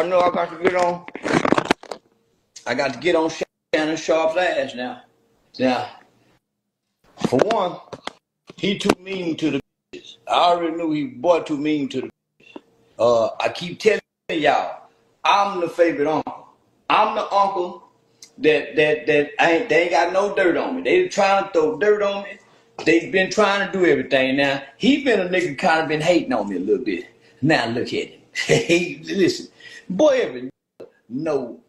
I know I got to get on Shannon Sharpe's ass now. Now, for one, he too mean to the bitches. I already knew he boy too mean to the bitches. I keep telling y'all, I'm the favorite uncle. I'm the uncle that they ain't got no dirt on me. They trying to throw dirt on me. They've been trying to do everything. Now, he been a nigga kind of been hating on me a little bit. Now look at him. Hey, listen, boy, every know.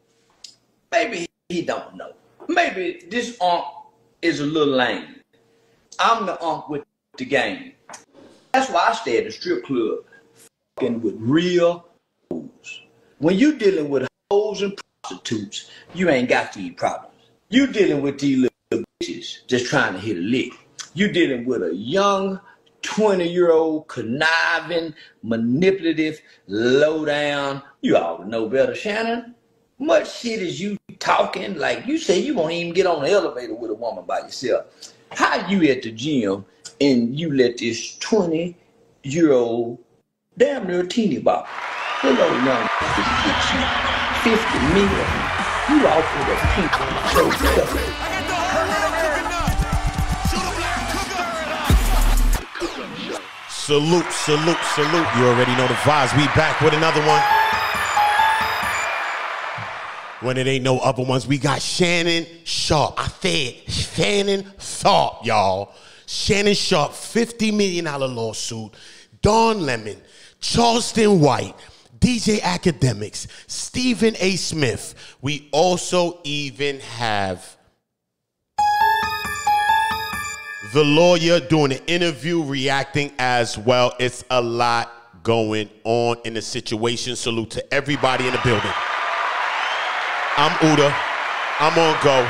Maybe he don't know. Maybe this unk is a little lame. I'm the unk with the game. That's why I stay at the strip club, fucking with real hoes. When you dealing with hoes and prostitutes, you ain't got these problems. You dealing with these little bitches just trying to hit a lick. You dealing with a young 20-year-old conniving, manipulative, low down. You all know better, Shannon. Much shit is you talking like you say you won't even get on the elevator with a woman by yourself. How you at the gym and you let this 20-year-old damn near teeny bop, little old young get you 50 million? You off with a pink show. Salute, salute, salute. You already know the vibes. We back with another one. When it ain't no other ones, we got Shannon Sharpe. I said Shannon Sharpe, y'all. Shannon Sharpe, $50 million lawsuit. Don Lemon, Charleston White, DJ Akademiks, Stephen A. Smith. We also even have the lawyer doing an interview, reacting as well. It's a lot going on in the situation. Salute to everybody in the building. I'm Uda. I'm on go.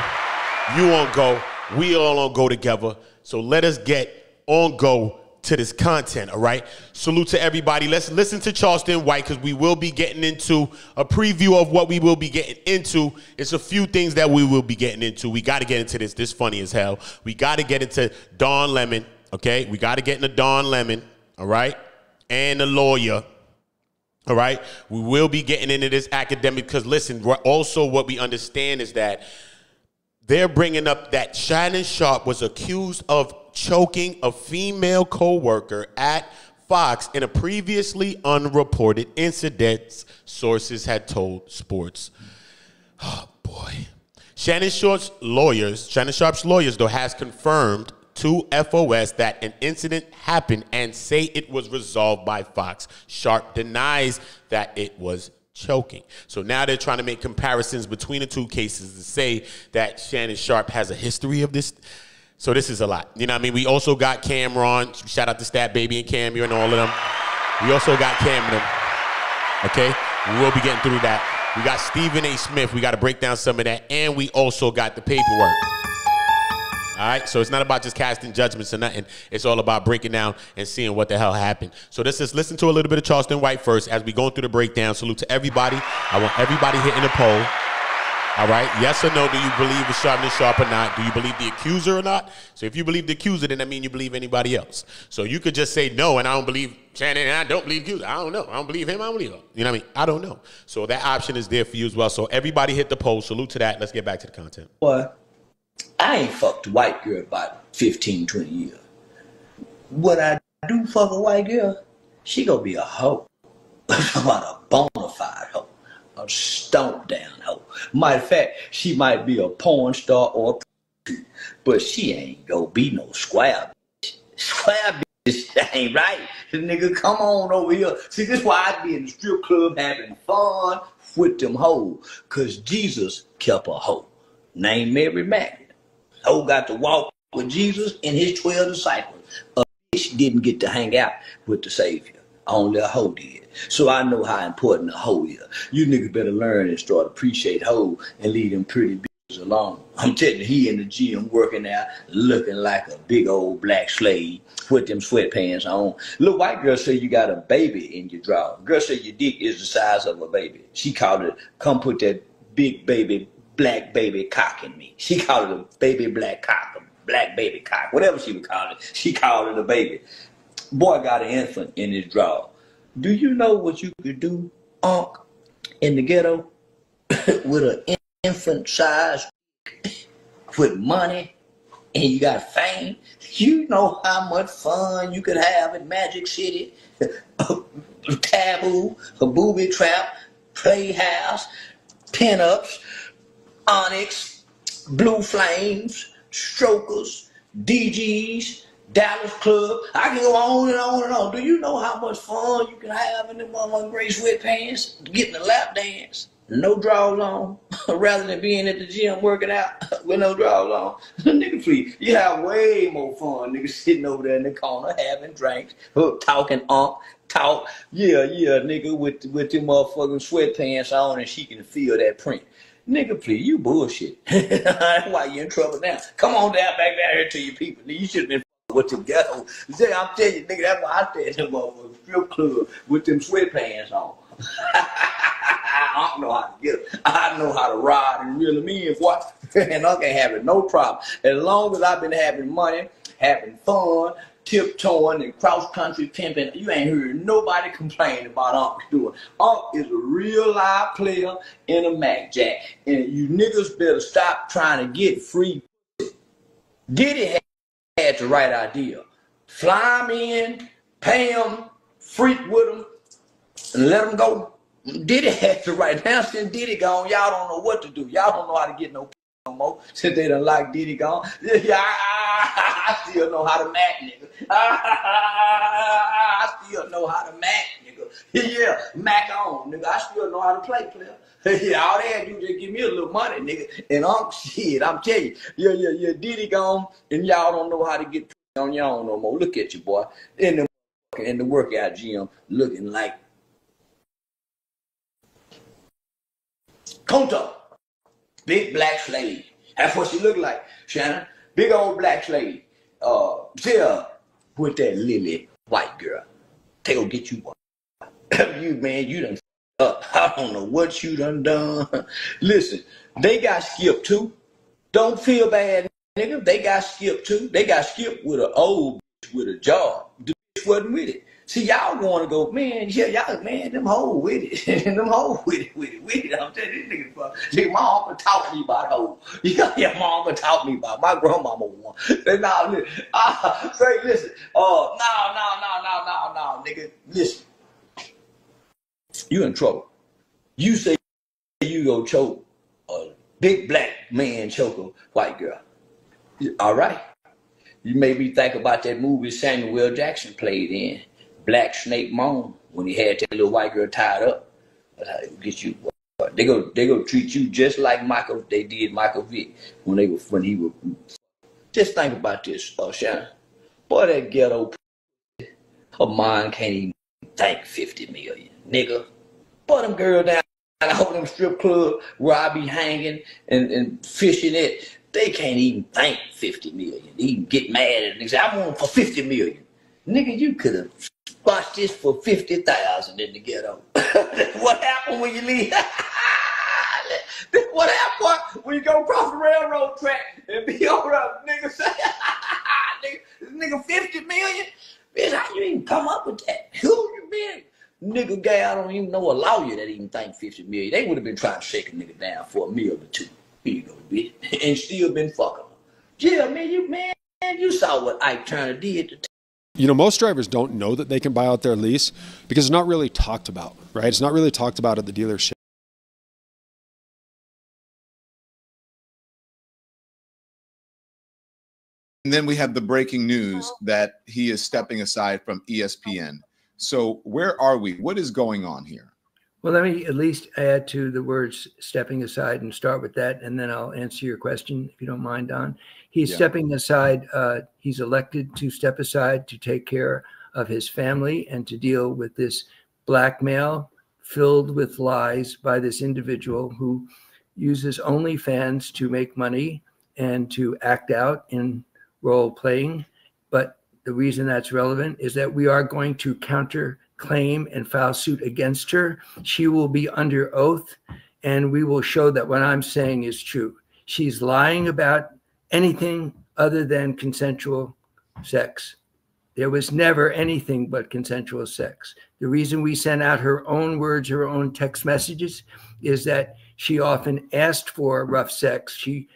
You on go. We all on go together. So let us get on go to this content, all right? Salute to everybody. Let's listen to Charleston White because we will be getting into a preview of what we will be getting into. It's a few things that we will be getting into. We got to get into this. This funny as hell. We got to get into Don Lemon, okay? We got to get into Don Lemon, all right? And the lawyer, all right? We will be getting into this academic because, listen, also what we understand is that they're bringing up that Shannon Sharpe was accused of choking a female co-worker at Fox in a previously unreported incident, sources had told Sports. Oh, boy. Shannon Sharpe's lawyers, though, has confirmed to FOS that an incident happened and say it was resolved by Fox. Sharpe denies that it was choking. So now they're trying to make comparisons between the two cases to say that Shannon Sharpe has a history of this. So this is a lot. You know what I mean? We also got Cameron. Shout out to Stat Baby and Cam and all of them. We also got Cameron. Okay? We will be getting through that. We got Stephen A. Smith. We got to break down some of that. And we also got the paperwork. All right? So it's not about just casting judgments or nothing. It's all about breaking down and seeing what the hell happened. So let's just listen to a little bit of Charleston White first as we go through the breakdown. Salute to everybody. I want everybody hitting a poll. All right, yes or no, do you believe it's Shannon Sharpe or not? Do you believe the accuser or not? So if you believe the accuser, then that means you believe anybody else. So you could just say no, and I don't believe Shannon, and I don't believe the accuser. I don't know. I don't believe him. I don't believe her. You know what I mean? I don't know. So that option is there for you as well. So everybody hit the poll. Salute to that. Let's get back to the content. Boy, I ain't fucked a white girl about 15, 20 years. What I do fuck a white girl, she gonna be a hoe. About a bona fide hoe. A stomp down hoe. Matter of fact, she might be a porn star or a prostitute, but she ain't gonna be no square bitch. Square bitch ain't right. The nigga, come on over here. See, this is why I be in the strip club having fun with them hoes. Cause Jesus kept a hoe named Mary Magdalene. Hoe got to walk with Jesus and his 12 disciples. A bitch didn't get to hang out with the Savior. Only a hoe did. So I know how important a hoe is. You niggas better learn and start appreciate hoe and leave them pretty bitches alone. I'm telling you, he in the gym working out, looking like a big old black slave with them sweatpants on. Little white girl say you got a baby in your drawer. Girl say your dick is the size of a baby. She called it, come put that big baby, black baby cock in me. She called it a baby black cock, a black baby cock, whatever she would call it. She called it a baby. Boy got an infant in his drawer. Do you know what you could do, Unc? in the ghetto with an infant size, with money, and you got fame, you know how much fun you could have in Magic City, Taboo, a booby trap, Playhouse, pinups, Onyx, Blue Flames, Strokers, DGs, Dallas Club. I can go on and on and on. Do you know how much fun you can have in them gray sweatpants, getting a lap dance, no drawers on, rather than being at the gym working out with no drawers on? Nigga, please, you have way more fun, nigga, sitting over there in the corner having drinks, talking talk, yeah, nigga, with them motherfucking sweatpants on, and she can feel that print. Nigga, please, you bullshit. That's why you in trouble now. Come on down, back down here to your people. You should have been with the ghetto. I'm telling you, nigga, that's why I stay at them motherfucking strip club with them sweatpants on. I don't know how to get it. I know how to ride and reel them in, what? And I can't have it, no problem. As long as I've been having money, having fun, tiptoeing and cross-country pimping, you ain't heard nobody complain about Unc doing. Unc is a real live player in a Mac Jack. And you niggas better stop trying to get free. Diddy had the right idea. Fly him in, pay him, freak with him, and let him go. Diddy had the right. Now since Diddy gone, y'all don't know what to do. Y'all don't know how to get no more. Since they done like Diddy gone. Yeah, I still know how to Mac, nigga. I still know how to Mac, nigga. Yeah, Mac on, nigga. I still know how to play, player. Yeah, all they had to do is just give me a little money, nigga. And shit, I'm telling you, yeah, Diddy gone, and y'all don't know how to get on your own no more. Look at you, boy. In the workout gym, looking like Conto, big black slave. That's what she look like, Shannon. Big old black slave. With that lily white girl. They gonna get you one. You, man, you done up. I don't know what you done. Listen, they got skipped too. Don't feel bad, nigga. They got skipped too. They got skipped with an old bitch with a job. The bitch wasn't with it. See, y'all want to go, man, yeah, y'all, man, them hoes with it. Them hoes with it. I'm telling you, this nigga, my uncle taught me about hoes. Yeah, my uncle taught me about my grandmama one. Say, listen, no, nigga, listen. You in trouble. You say you go choke a big black man choke a white girl. All right. You made me think about that movie Samuel L. Jackson played in, Black Snake Moan, when he had that little white girl tied up. Get you. They go treat you just like they did Michael Vick when he was. Just think about this, Shannon. Boy, that ghetto, her mind can't even think 50 million, nigga. Boy, them girls down over them strip clubs where I be hanging and fishing it, they can't even think 50 million. They even get mad at it and say, I want them for 50 million. Nigga, you could have watched this for 50,000 in the ghetto. What happened when you leave? What happened when you go across the railroad track and be over up, nigga say, nigga 50 million? Bitch, how you even come up with that? Who you been? Nigga guy, I don't even know a lawyer that even think 50 million. They would have been trying to shake a nigga down for a meal or two. Here you go, bitch. And still been fucking them. Yeah, man, you saw what Ike Turner did. You know, most drivers don't know that they can buy out their lease because it's not really talked about, right? It's not really talked about at the dealership. And then we have the breaking news that he is stepping aside from ESPN. So where are we? What is going on here? Well, let me at least add to the words stepping aside and start with that, and then I'll answer your question, if you don't mind, Don. He's stepping aside. He's elected to step aside to take care of his family and to deal with this blackmail filled with lies by this individual who uses OnlyFans to make money and to act out in role playing. But the reason that's relevant is that we are going to counterclaim and file suit against her. She will be under oath, and we will show that what I'm saying is true. She's lying about anything other than consensual sex. There was never anything but consensual sex. The reason we sent out her own words, her own text messages, is that she often asked for rough sex. She,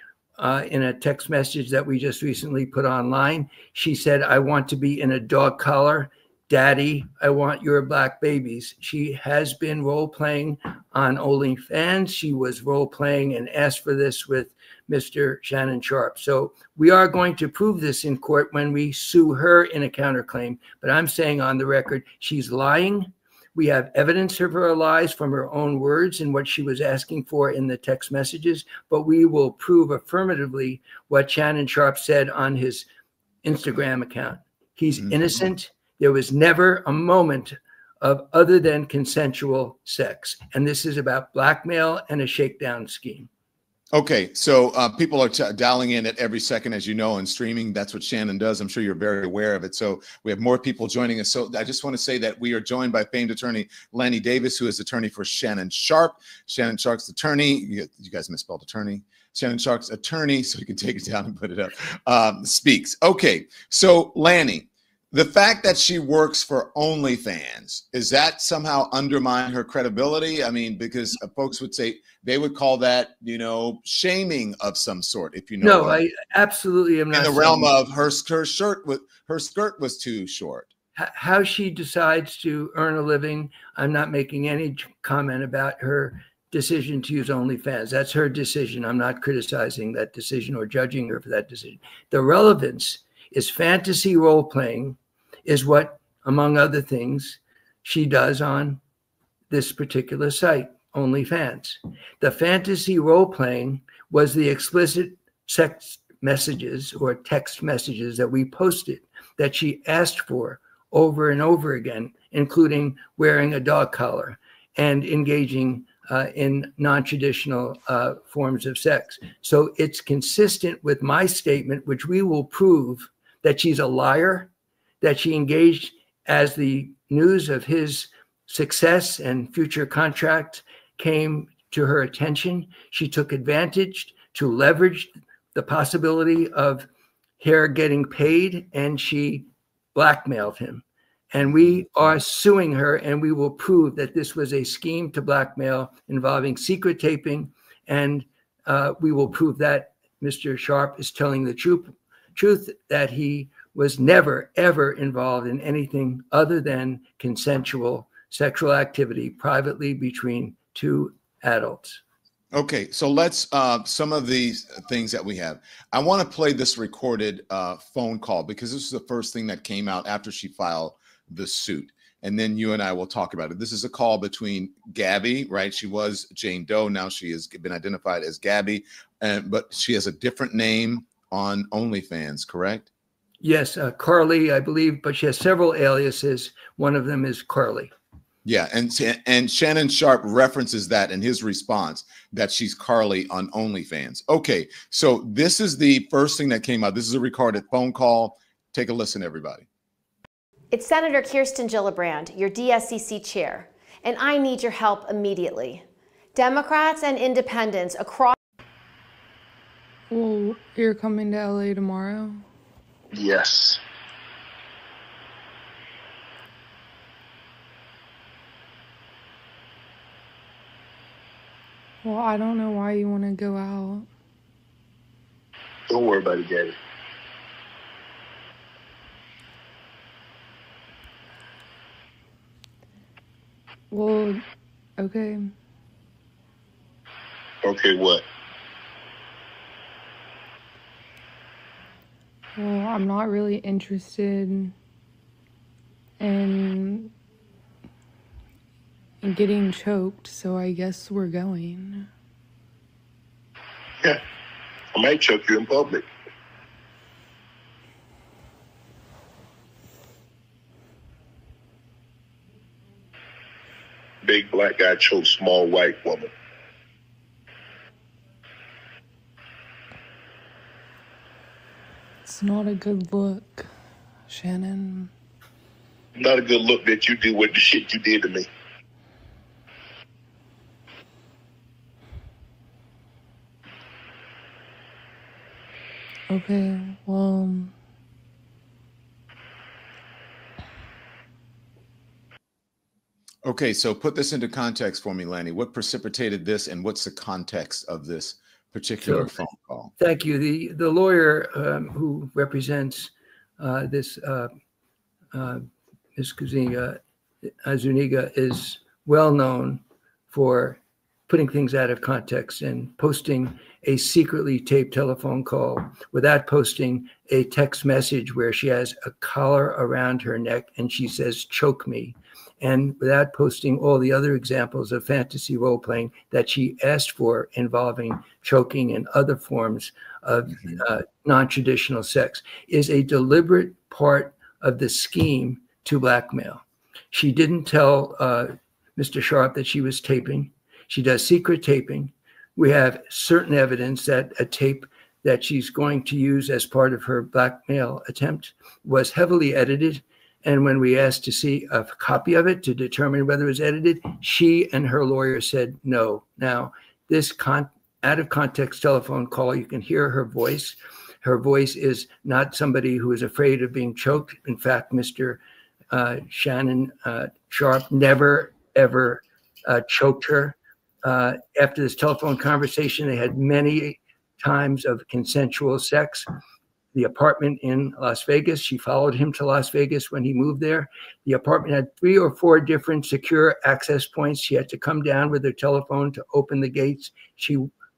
in a text message that we just recently put online, she said, "I want to be in a dog collar. Daddy, I want your black babies." She has been role-playing on OnlyFans. She was role-playing and asked for this with Mr. Shannon Sharpe. So we are going to prove this in court when we sue her in a counterclaim. But I'm saying on the record, she's lying. We have evidence of her lies from her own words and what she was asking for in the text messages. But we will prove affirmatively what Shannon Sharpe said on his Instagram account. He's innocent. There was never a moment of other than consensual sex. And this is about blackmail and a shakedown scheme. Okay, so people are dialing in at every second, as you know, and streaming. That's what Shannon does. I'm sure you're very aware of it. So we have more people joining us. So I just want to say that we are joined by famed attorney Lanny Davis, who is attorney for Shannon Sharpe. Shannon Sharpe's attorney. You guys misspelled attorney. Shannon Sharpe's attorney, so you can take it down and put it up, speaks. Okay, so Lanny, the fact that she works for OnlyFans, is that somehow undermine her credibility? I mean, because folks would say they would call that, you know, shaming of some sort. If you know, no, I absolutely am not. In the realm of her skirt was too short. How she decides to earn a living, I'm not making any comment about her decision to use OnlyFans. That's her decision. I'm not criticizing that decision or judging her for that decision. The relevance is fantasy role playing is what, among other things, she does on this particular site, OnlyFans. The fantasy role playing was the explicit sex messages or text messages that we posted that she asked for over and over again, including wearing a dog collar and engaging in non-traditional forms of sex. So it's consistent with my statement, which we will prove that she's a liar, that she engaged as the news of his success and future contract came to her attention. She took advantage to leverage the possibility of her getting paid, and she blackmailed him. And we are suing her, and we will prove that this was a scheme to blackmail involving secret taping. And we will prove that Mr. Sharpe is telling the truth, that he was never, ever involved in anything other than consensual sexual activity privately between two adults. Okay, so let's some of these things that we have. I want to play this recorded phone call because this is the first thing that came out after she filed the suit. And then you and I will talk about it. This is a call between Gabby, right? She was Jane Doe. Now she has been identified as Gabby, but she has a different name on OnlyFans, correct? Yes, Carly, I believe, but she has several aliases. One of them is Carly. Yeah, and Shannon Sharpe references that in his response, that she's Carly on OnlyFans. Okay, so this is the first thing that came out. This is a recorded phone call. Take a listen, everybody. It's Senator Kirsten Gillibrand, your DSCC chair, and I need your help immediately. Democrats and independents across... Well, you're coming to LA tomorrow? Yes. Well, I don't know why you want to go out. Don't worry about it, Gabby. Well, okay. Okay, what? Well, I'm not really interested in getting choked, so I guess we're going. Yeah, I might choke you in public. Big black guy chokes small white woman. It's not a good look, Shannon. Not a good look that you do with the shit you did to me. Okay, well, Okay, so put this into context for me, Lanny. What precipitated this, and what's the context of this particular phone call? Thank you. The lawyer who represents this Ms. Zuniga is well known for putting things out of context and posting a secretly taped telephone call without posting a text message where she has a collar around her neck and she says, "Choke me," and without posting all the other examples of fantasy role-playing that she asked for involving choking and other forms of non-traditional sex, is a deliberate part of the scheme to blackmail. She didn't tell Mr. Sharpe that she was taping. She does secret taping. We have certain evidence that a tape that she's going to use as part of her blackmail attempt was heavily edited. And when we asked to see a copy of it to determine whether it was edited, she and her lawyer said no. Now, this out of context telephone call, you can hear her voice. Her voice is not somebody who is afraid of being choked. In fact, Mr. Shannon Sharpe never, ever choked her. After this telephone conversation, they had many times of consensual sex. The apartment in Las Vegas, she followed him to Las Vegas when he moved there. The apartment had 3 or 4 different secure access points. She had to come down with her telephone to open the gates. She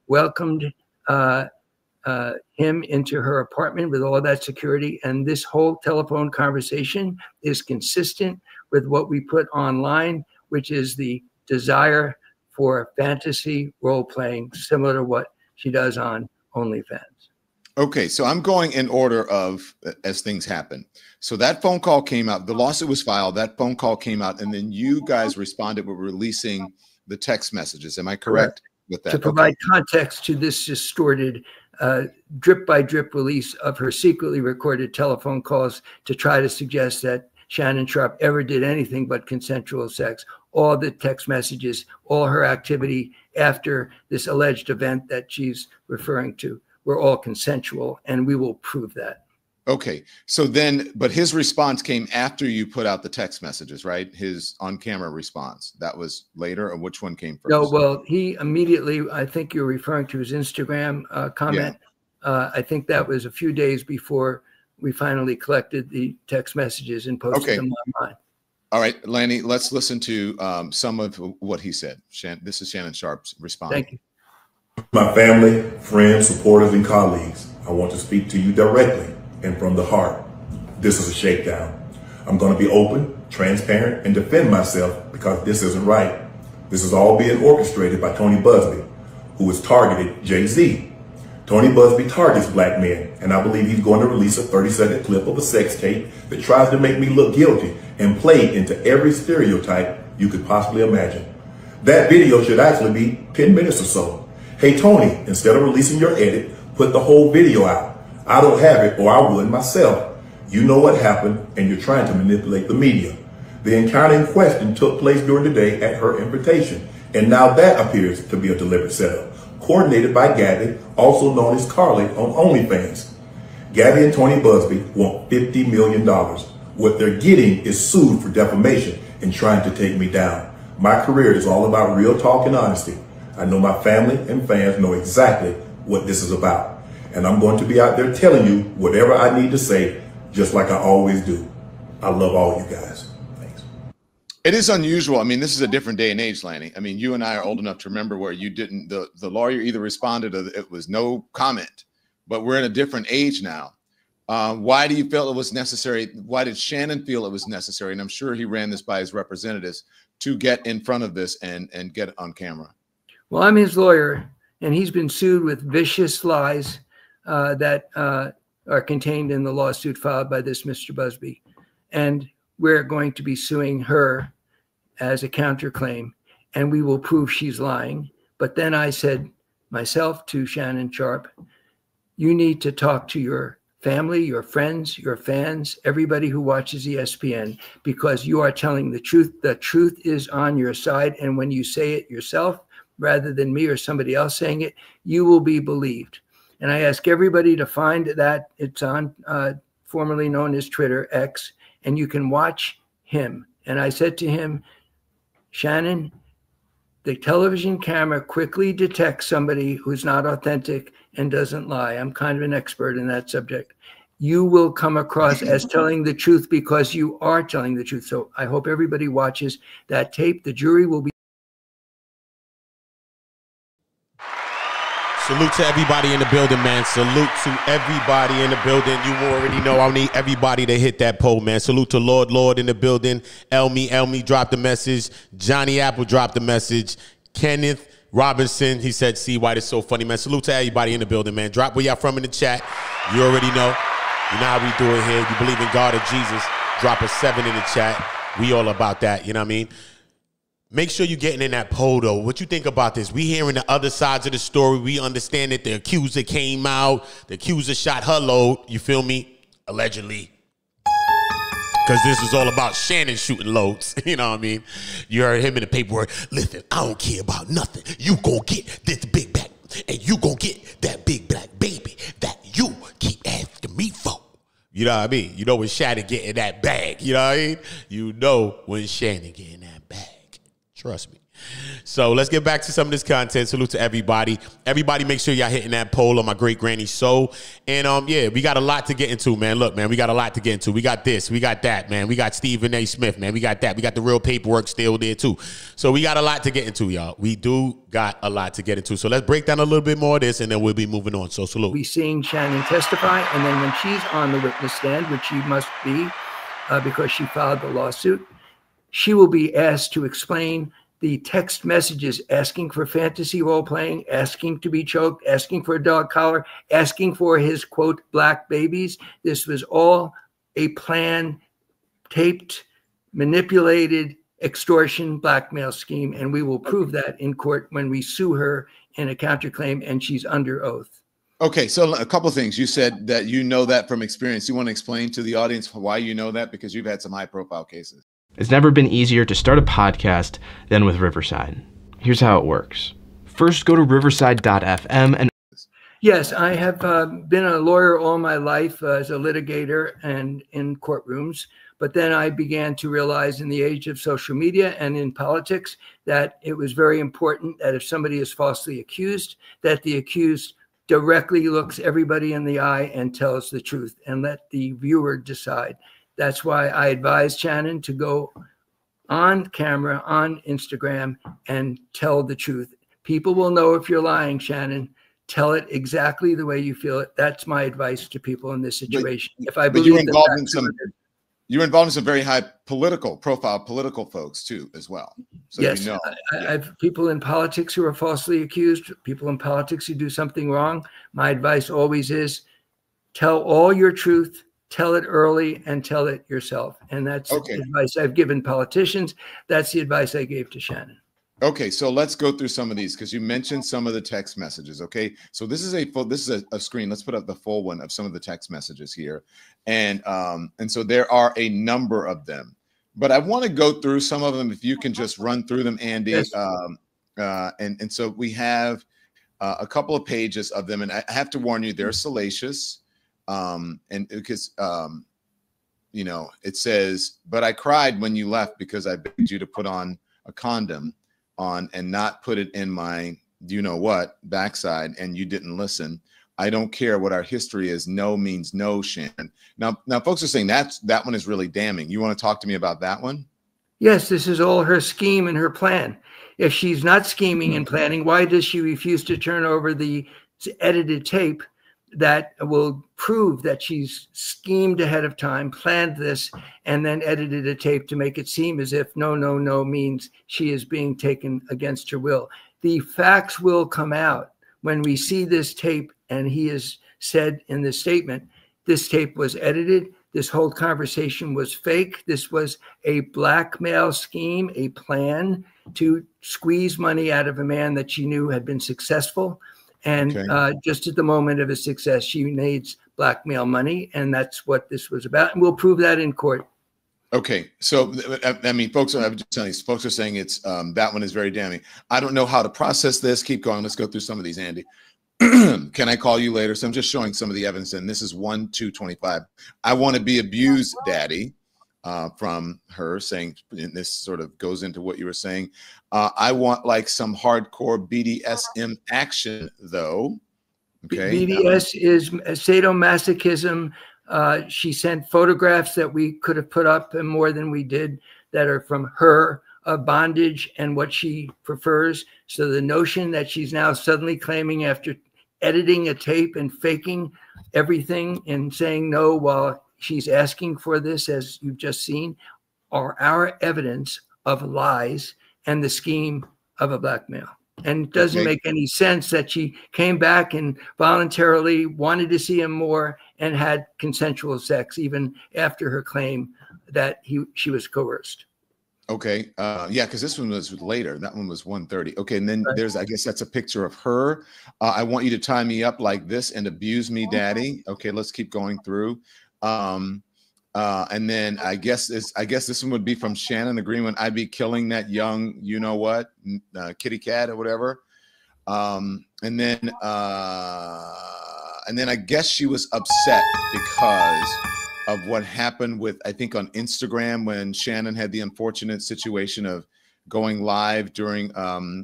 welcomed him into her apartment with all that security. And this whole telephone conversation is consistent with what we put online, which is the desire for fantasy role-playing, similar to what she does on OnlyFans. Okay, so I'm going in order of as things happen. So that phone call came out, the lawsuit was filed, that phone call came out, and then you guys responded with releasing the text messages. Am I correct with that? To provide context to this distorted drip-by-drip release of her secretly recorded telephone calls to try to suggest that Shannon Sharpe ever did anything but consensual sex. All the text messages, all her activity after this alleged event that she's referring to were all consensual, and we will prove that. Okay, so then, but his response came after you put out the text messages, right? His on-camera response, that was later, or which one came first? No, well, he immediately, I think you're referring to his Instagram comment. Yeah. I think that was a few days before we finally collected the text messages and posted them online. All right, Lanny, let's listen to some of what he said. This is Shannon Sharpe's response. Thank you. My family, friends, supporters, and colleagues, I want to speak to you directly and from the heart. This is a shakedown. I'm going to be open, transparent, and defend myself because this isn't right. This is all being orchestrated by Tony Busby, who has targeted Jay-Z. Tony Busby targets black men, and I believe he's going to release a 30-second clip of a sex tape that tries to make me look guilty and play into every stereotype you could possibly imagine. That video should actually be 10 minutes or so. Hey, Tony, instead of releasing your edit, put the whole video out. I don't have it, or I would myself. You know what happened, and you're trying to manipulate the media. The encounter in question took place during the day at her invitation, and now that appears to be a deliberate setup, coordinated by Gabby, also known as Carly, on OnlyFans. Gabby and Tony Busby want $50 million. What they're getting is sued for defamation and trying to take me down. My career is all about real talk and honesty. I know my family and fans know exactly what this is about. And I'm going to be out there telling you whatever I need to say, just like I always do. I love all you guys. Thanks. It is unusual. I mean, this is a different day and age, Lanny. I mean, you and I are old enough to remember where you didn't, the lawyer either responded or it was no comment, but we're in a different age now. Why do you feel it was necessary? Why did Shannon feel it was necessary? And I'm sure he ran this by his representatives to get in front of this and get it on camera. Well, I'm his lawyer, and he's been sued with vicious lies that are contained in the lawsuit filed by this Mr. Busby. And we're going to be suing her as a counterclaim, and we will prove she's lying. But then I said myself to Shannon Sharpe, you need to talk to your family, your friends, your fans, everybody who watches ESPN, because you are telling the truth. The truth is on your side, and when you say it yourself, rather than me or somebody else saying it, you will be believed. And I ask everybody to find that. It's on formerly known as Twitter, X, and you can watch him. And I said to him, Shannon, the television camera quickly detects somebody who's not authentic and doesn't lie. I'm kind of an expert in that subject. You will come across as telling the truth because you are telling the truth. So I hope everybody watches that tape. The jury will be. Salute to everybody in the building, man. Salute to everybody in the building. You already know I need everybody to hit that poll, man. Salute to Lord in the building. Elmi dropped the message. Johnny Apple dropped the message. Kenneth Robinson, he said, "See why it's so funny, man." Salute to everybody in the building, man. Drop where y'all from in the chat. You already know. You know how we do it here. You believe in God or Jesus, drop a 7 in the chat. We all about that, you know what I mean? Make sure you're getting in that poll, though. What you think about this? We hearing the other sides of the story. We understand that the accuser came out. The accuser shot her load. You feel me? Allegedly. Because this is all about Shannon shooting loads. You know what I mean? You heard him in the paperwork. Listen, I don't care about nothing. You gonna get this big back. And you gonna get that big black baby that you keep asking me for. You know what I mean? You know when Shannon getting that bag. You know what I mean? You know when Shannon getting that bag. Trust me. So let's get back to some of this content. Salute to everybody. Everybody make sure y'all hitting that poll on my great granny's soul. And yeah, we got a lot to get into, man. Look, man, we got a lot to get into. We got this, we got that, man. We got Stephen A. Smith, man. We got that. We got the real paperwork still there too. So we got a lot to get into, y'all. We do got a lot to get into. So let's break down a little bit more of this and then we'll be moving on. So salute. We'll be seeing Shannon testify, and then when she's on the witness stand, which she must be because she filed the lawsuit, she will be asked to explain the text messages asking for fantasy role playing, asking to be choked, asking for a dog collar, asking for his, quote, black babies. This was all a plan, taped, manipulated, extortion, blackmail scheme, and we will prove that in court when we sue her in a counterclaim and she's under oath. Okay, so a couple of things. You said that you know that from experience. You want to explain to the audience why you know that? Because you've had some high-profile cases. It's never been easier to start a podcast than with Riverside. Here's how it works. First, go to riverside.fm and... Yes, I have been a lawyer all my life as a litigator and in courtrooms. But then I began to realize in the age of social media and in politics that it was very important that if somebody is falsely accused, that the accused directly looks everybody in the eye and tells the truth and let the viewer decide. That's why I advised Shannon to go on camera, on Instagram, and tell the truth. People will know if you're lying, Shannon. Tell it exactly the way you feel it. That's my advice to people in this situation. But you were involved in some very high profile political folks too, as well. So yes, you know. I have people in politics who are falsely accused, people in politics who do something wrong. My advice always is tell all your truth. Tell it early and tell it yourself. And that's the advice I've given politicians. That's the advice I gave to Shannon. Okay, so let's go through some of these because you mentioned some of the text messages. Okay, so this is a screen. Let's put up the full one of some of the text messages here, and so there are a number of them. But I want to go through some of them if you can just run through them, Andy. Yes. And so we have a couple of pages of them, and I have to warn you, they're salacious. And because, you know, it says, but I cried when you left because I begged you to put on a condom on and not put it in my, you know what, backside, and you didn't listen. I don't care what our history is. No means no, Shannon. Now folks are saying that one is really damning. You want to talk to me about that one? Yes, this is all her scheme and her plan. If she's not scheming and planning, why does she refuse to turn over the edited tape that will prove that she's schemed ahead of time, planned this, and then edited a tape to make it seem as if no means she is being taken against her will? The facts will come out when we see this tape, and he has said in the statement, this tape was edited. This whole conversation was fake. This was a blackmail scheme, a plan to squeeze money out of a man that she knew had been successful. And just at the moment of his success, she needs blackmail money. And that's what this was about. And we'll prove that in court. Okay. So, I mean, folks, I'm just telling you, folks are saying it's that one is very damning. I don't know how to process this. Keep going. Let's go through some of these, Andy. Can I call you later? So I'm just showing some of the evidence. And this is 1/2/25. I want to be abused, Daddy. from her saying, and this sort of goes into what you were saying. I want like some hardcore BDSM action, though. Okay. BDS is sadomasochism. She sent photographs that we could have put up and more than we did that are from her bondage and what she prefers. So the notion that she's now suddenly claiming after editing a tape and faking everything and saying no while she's asking for this, as you've just seen, are our evidence of lies and the scheme of a blackmail. And it doesn't make any sense that she came back and voluntarily wanted to see him more and had consensual sex even after her claim that she was coerced. Okay. Yeah, because this one was later. That one was 1:30. Okay, and then there's, I guess that's a picture of her. I want you to tie me up like this and abuse me, daddy. Okay, let's keep going through. And then I guess this one would be from Shannon agreeing when I'd be killing that young, you know what, kitty cat or whatever. And then I guess she was upset because of what happened with, I think, on Instagram when Shannon had the unfortunate situation of going live during,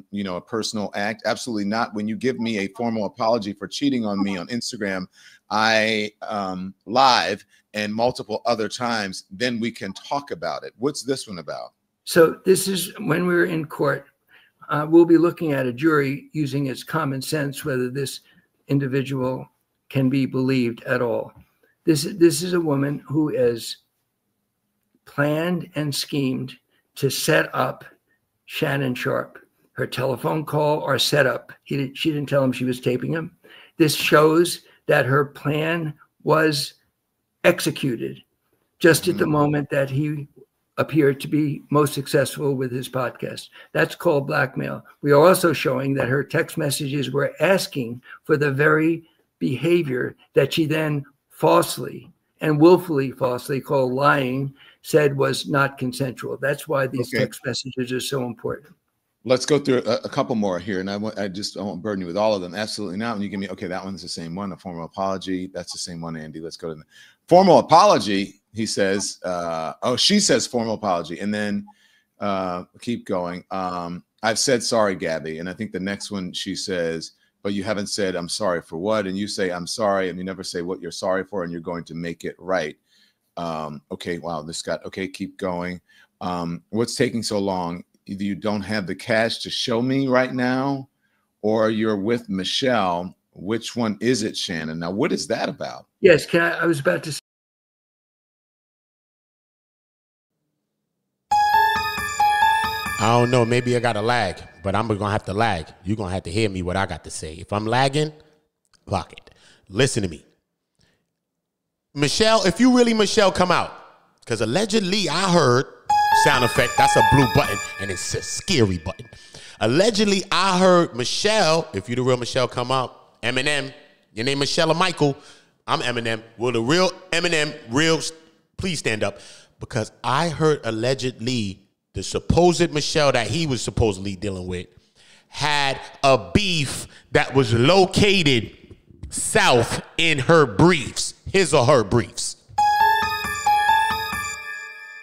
you know, a personal act. Absolutely not. When you give me a formal apology for cheating on me on Instagram, I live and multiple other times, then we can talk about it. What's this one about? So this is when we're in court. We'll be looking at a jury using its common sense whether this individual can be believed at all. This is a woman who has planned and schemed to set up Shannon Sharpe. Her telephone call or setup. She didn't tell him she was taping him. This shows that her plan was executed just at the moment that he appeared to be most successful with his podcast. That's called blackmail. We are also showing that her text messages were asking for the very behavior that she then falsely and willfully falsely called lying said was not consensual. That's why these text messages are so important. Let's go through a couple more here, and I won't burden you with all of them. Absolutely not. When you give me, okay, that one's the same one, a formal apology. That's the same one, Andy. Let's go to the formal apology. He says, she says formal apology, and then keep going. I've said sorry, Gabby, and I think the next one she says, but you haven't said I'm sorry for what, and you say I'm sorry, and you never say what you're sorry for, and you're going to make it right. Okay, wow, this got okay. Keep going. What's taking so long? Either you don't have the cash to show me right now, or you're with Michelle. Which one is it, Shannon? Now, what is that about? Yes, I was about to say. I don't know. Maybe I got a lag, but I'm going to have to lag. You're going to have to hear me what I got to say. If I'm lagging, lock it. Listen to me. Michelle, if you really Michelle, come out. Because allegedly I heard sound effect. That's a blue button, and it's a scary button. Allegedly, I heard Michelle, if you the real Michelle, come out. Eminem, your name Michelle or Michael. I'm Eminem. Will the real Eminem, please stand up. Because I heard allegedly the supposed Michelle that he was supposedly dealing with had a beef that was located south in her briefs, his or her briefs.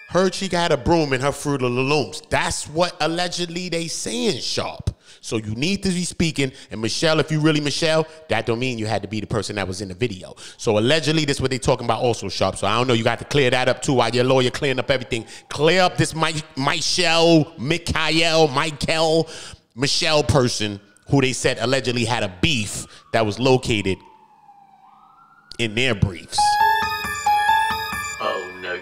Heard she got a broom in her Fruit of the Looms. That's what allegedly they saying, Sharpe. So you need to be speaking. And Michelle, if you really Michelle, that don't mean you had to be the person that was in the video. So allegedly, this is what they talking about also, Sharpe. So I don't know. You got to clear that up too while your lawyer clearing up everything. Clear up this Michelle person who they said allegedly had a beef that was located in their briefs.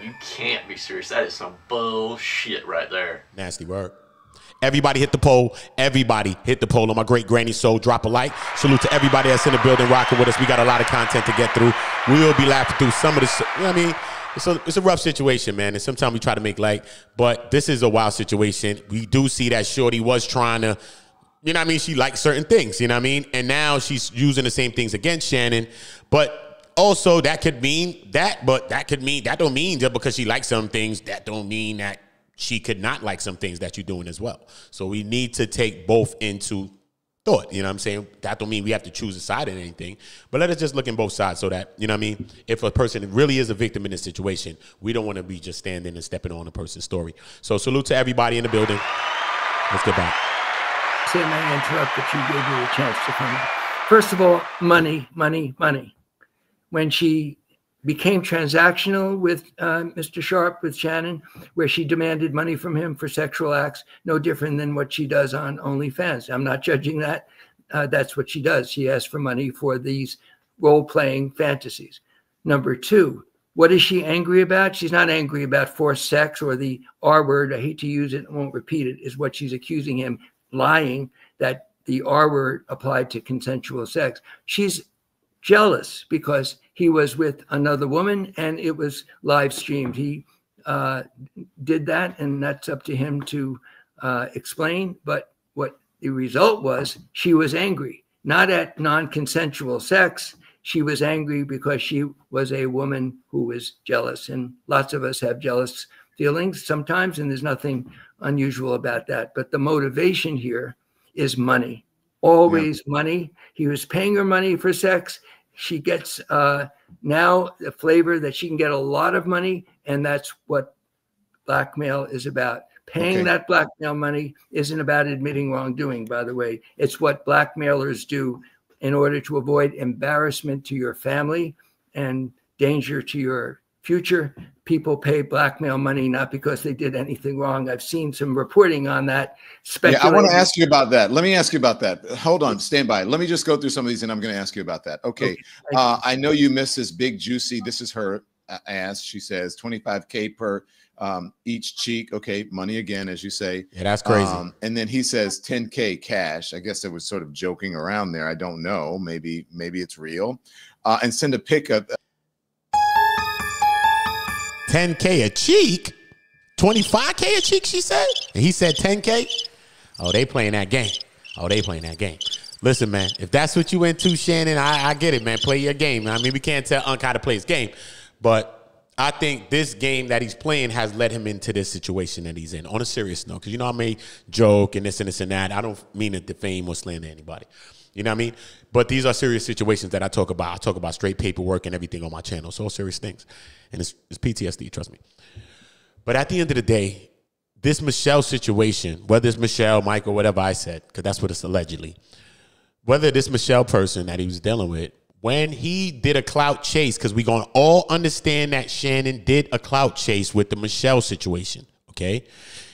You can't be serious. That is some bullshit right there. Nasty word. Everybody hit the poll. Everybody hit the poll on my great granny soul. Drop a like. Salute to everybody that's in the building rocking with us. We got a lot of content to get through. We will be laughing through some of this. You know what I mean? It's a rough situation, man. And sometimes we try to make light, but this is a wild situation. We do see that Shorty was trying to, you know what I mean? She likes certain things, you know what I mean? And now she's using the same things against Shannon. But also, that could mean that, but that don't mean just because she likes some things, that don't mean that she could not like some things that you're doing as well. So we need to take both into thought. You know what I'm saying? That don't mean we have to choose a side in anything, but let us just look in both sides so that, you know what I mean, if a person really is a victim in this situation, we don't want to be just standing and stepping on a person's story. So salute to everybody in the building. Let's get back. Sam, I interrupt, but you gave me a chance to come in. First of all, money, money, money. When she became transactional with Mr. Sharpe, with Shannon, where she demanded money from him for sexual acts, no different than what she does on OnlyFans. I'm not judging that. That's what she does. She asks for money for these role-playing fantasies. Number two, what is she angry about? She's not angry about forced sex or the R word. I hate to use it, I won't repeat it, is what she's accusing him, lying that the R word applied to consensual sex. She's jealous because he was with another woman and it was live streamed. He did that, and that's up to him to explain. But what the result was, she was angry, not at non-consensual sex. She was angry because she was a woman who was jealous. And lots of us have jealous feelings sometimes, and there's nothing unusual about that. But the motivation here is money. Always money. He was paying her money for sex. She gets now the flavor that she can get a lot of money, and that's what blackmail is about. Paying that blackmail money isn't about admitting wrongdoing, by the way. It's what blackmailers do in order to avoid embarrassment to your family and danger to your future. People pay blackmail money not because they did anything wrong. I've seen some reporting on that. Yeah, I want to ask you about that. Let me ask you about that. Hold on, stand by. Let me just go through some of these, and I'm going to ask you about that. Okay. I know you missed this big juicy. This is her ass. She says $25K per each cheek. Okay, money again, as you say. Yeah, that's crazy. And then he says 10K cash. I guess it was sort of joking around there. I don't know. Maybe it's real. And send a pic of 10K a cheek, 25K a cheek, she said. And he said 10K. Oh, they playing that game. Oh, they playing that game. Listen, man, if that's what you into, Shannon, I get it, man. Play your game. I mean, we can't tell Unc how to play his game. But I think this game that he's playing has led him into this situation that he's in. On a serious note, because, you know, I may joke and this and this and that. I don't mean to defame or slander anybody. You know what I mean? But these are serious situations that I talk about. I talk about straight paperwork and everything on my channel. So serious things. And it's PTSD, trust me. But at the end of the day, this Michelle situation, whether it's Michelle, Michael, whatever I said, because that's what it's allegedly, whether this Michelle person that he was dealing with, when he did a clout chase, because we're going to all understand that Shannon did a clout chase with the Michelle situation, okay?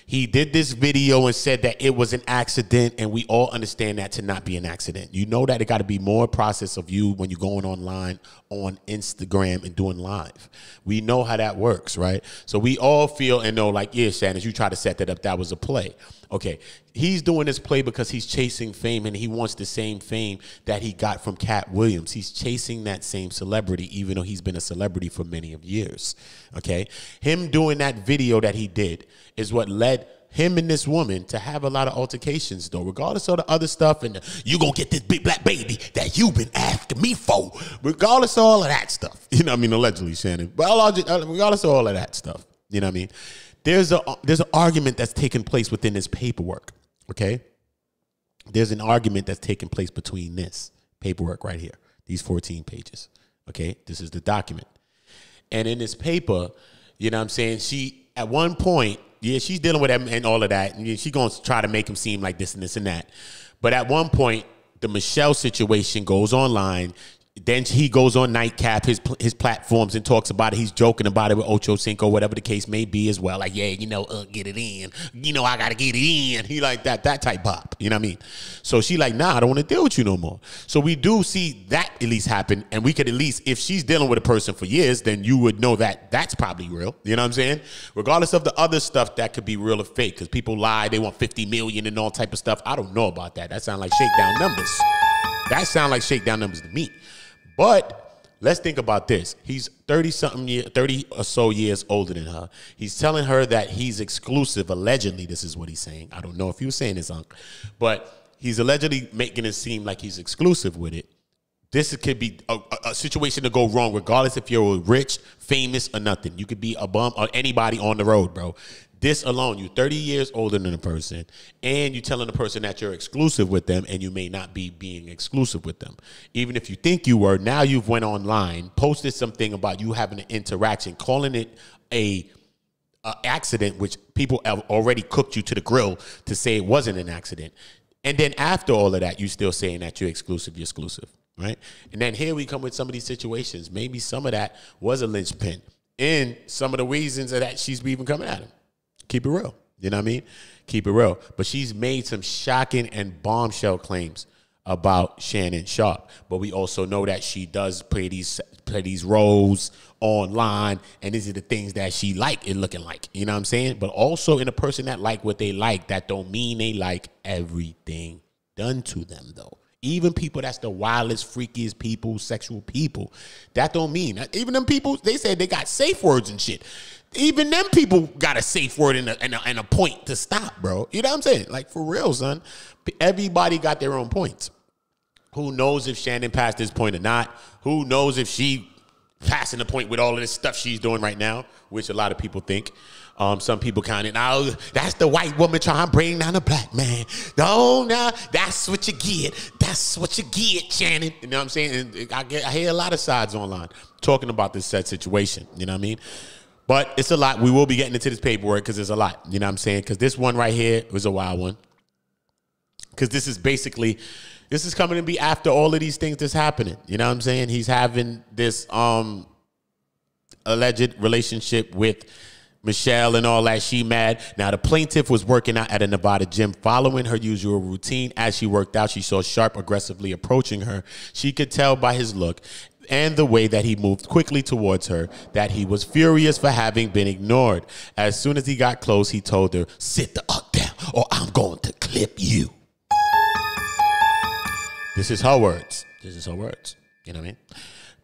He did this video and said that it was an accident, and we all understand that to not be an accident. You know that it got to be more process of you when you're going online on Instagram and doing live. We know how that works, right? So we all feel and know, like, yeah, Shannon, you try to set that up. That was a play. Okay, he's doing this play because he's chasing fame, and he wants the same fame that he got from Cat Williams. He's chasing that same celebrity, even though he's been a celebrity for many of years. Okay, him doing that video that he did is what led him and this woman to have a lot of altercations, though, regardless of the other stuff. And you gonna get this big black baby that you've been asking me for, regardless of all of that stuff. You know what I mean? Allegedly, Shannon. But regardless of all of that stuff, you know what I mean? There's an argument that's taking place within this paperwork, okay? There's an argument that's taking place between this paperwork right here, these 14 pages, okay? This is the document. And in this paper, you know what I'm saying, she, at one point, yeah, she's dealing with him and all of that, and she's going to try to make him seem like this and this and that. But at one point, the Michelle situation goes online. Then he goes on Nightcap, his platforms, and talks about it. He's joking about it with Ocho Cinco, whatever the case may be as well. Like, yeah, you know, get it in. You know, I got to get it in. He like that type pop. You know what I mean? So she like, nah, I don't want to deal with you no more. So we do see that at least happen. And we could at least, if she's dealing with a person for years, then you would know that that's probably real. You know what I'm saying? Regardless of the other stuff that could be real or fake, because people lie, they want 50 million and all type of stuff. I don't know about that. That sounds like shakedown numbers. That sounds like shakedown numbers to me. But let's think about this. He's 30 or so years older than her. He's telling her that he's exclusive. Allegedly, this is what he's saying. I don't know if he was saying this, Unc, but he's allegedly making it seem like he's exclusive with it. This could be a situation to go wrong, regardless if you're rich, famous, or nothing. You could be a bum or anybody on the road, bro. This alone, you're 30 years older than a person, and you're telling the person that you're exclusive with them, and you may not be being exclusive with them. Even if you think you were, now you've went online, posted something about you having an interaction, calling it a accident, which people have already cooked you to the grill to say it wasn't an accident. And then after all of that, you still saying that you're exclusive, right? And then here we come with some of these situations. Maybe some of that was a linchpin in some of the reasons that she's even coming at him. Keep it real. You know what I mean? Keep it real. But she's made some shocking and bombshell claims about Shannon Sharpe. But we also know that she does play these roles online, and these are the things that she like it looking like. You know what I'm saying? But also in a person that like what they like, that don't mean they like everything done to them, though. Even people that's the wildest, freakiest people, sexual people, that don't mean. Even them people, they said they got safe words and shit. Even them people got a safe word and a point to stop, bro. You know what I'm saying? Like, for real, son. Everybody got their own points. Who knows if Shannon passed this point or not? Who knows if she passing the point with all of this stuff she's doing right now, which a lot of people think. Some people kind of, now that's the white woman trying to bring down the black man. No, that's what you get. That's what you get, Shannon. You know what I'm saying? And I hear a lot of sides online talking about this said situation. You know what I mean? But it's a lot. We will be getting into this paperwork because there's a lot. You know what I'm saying? Because this one right here was a wild one. Because this is coming to be after all of these things that's happening. You know what I'm saying? He's having this alleged relationship with Michelle and all that. She mad. Now, the plaintiff was working out at a Nevada gym following her usual routine. As she worked out, she saw Sharpe aggressively approaching her. She could tell by his look and the way that he moved quickly towards her that he was furious for having been ignored. As soon as he got close, he told her, "Sit the fuck down or I'm going to clip you." This is her words. You know what I mean?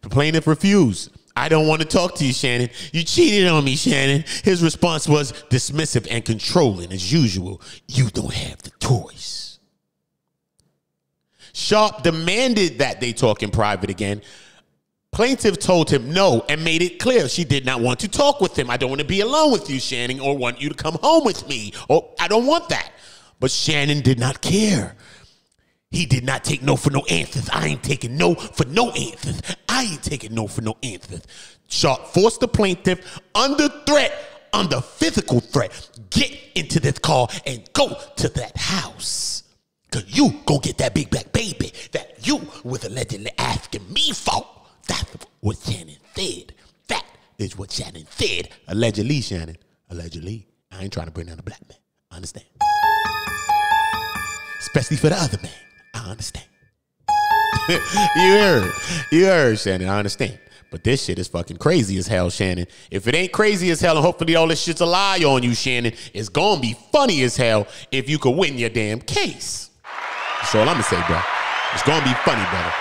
The plaintiff refused. "I don't want to talk to you, Shannon. You cheated on me, Shannon." His response was dismissive and controlling as usual. "You don't have the choice." Sharpe demanded that they talk in private again. Plaintiff told him no and made it clear she did not want to talk with him. "I don't want to be alone with you, Shannon, or want you to come home with me. Oh, I don't want that." But Shannon did not care. He did not take no for no answers. "I ain't taking no for no answers. I ain't taking no for no answers." Sharpe forced the plaintiff under physical threat, "Get into this car and go to that house. Because you gonna get that big black baby that you was allegedly asking me for." That's what Shannon said. That is what Shannon said. Allegedly, Shannon. Allegedly. I ain't trying to bring down a black man. I understand. Especially for the other man. I understand. You heard, Shannon. I understand. But this shit is fucking crazy as hell, Shannon. If it ain't crazy as hell, and hopefully all this shit's a lie on you, Shannon, it's gonna be funny as hell if you could win your damn case. That's all I'm gonna say, bro. It's gonna be funny, brother.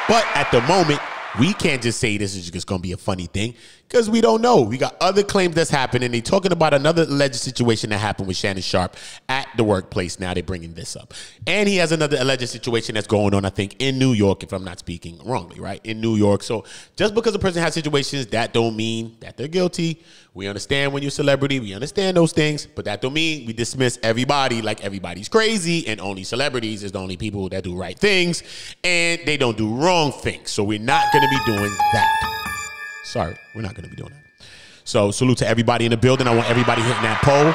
But at the moment, we can't just say this is just going to be a funny thing because we don't know. We got other claims that's happening. They're talking about another alleged situation that happened with Shannon Sharpe at the workplace. Now they're bringing this up. And he has another alleged situation that's going on, I think, in New York, if I'm not speaking wrongly, right? In New York. So just because a person has situations, that don't mean that they're guilty. We understand when you're a celebrity. We understand those things. But that don't mean we dismiss everybody like everybody's crazy and only celebrities is the only people that do right things and they don't do wrong things. So we're not going to be doing that. Sorry, we're not going to be doing that. So salute to everybody in the building. I want everybody hitting that poll.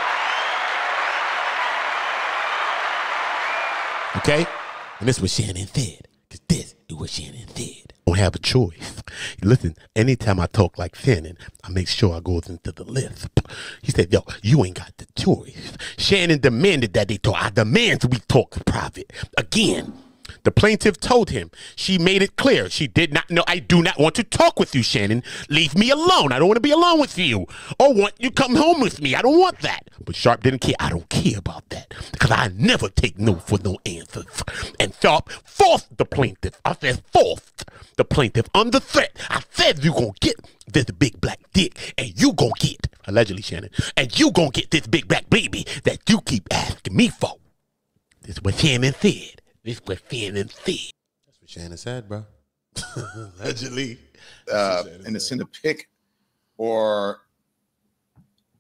Okay? And this is what Shannon said. Because this is what Shannon said. Don't have a choice. Listen, anytime I talk like Shannon, I make sure I goes into the lisp. He said, "Yo, you ain't got the choice." Shannon demanded that they talk. "I demand we talk private." Again, the plaintiff told him. She made it clear. She did not know. "I do not want to talk with you, Shannon. Leave me alone. I don't want to be alone with you. Or want you to come home with me. I don't want that." But Sharpe didn't care. "I don't care about that. Because I never take no for no answers." And Sharpe forced the plaintiff. I said forced the plaintiff under threat. "I said you gonna get this big black dick. And you gonna get," allegedly, Shannon, "and you gonna get this big black baby that you keep asking me for." This is what Shannon said. This is what Shannon said. That's what Shannon said, bro. Allegedly. And to send a pic or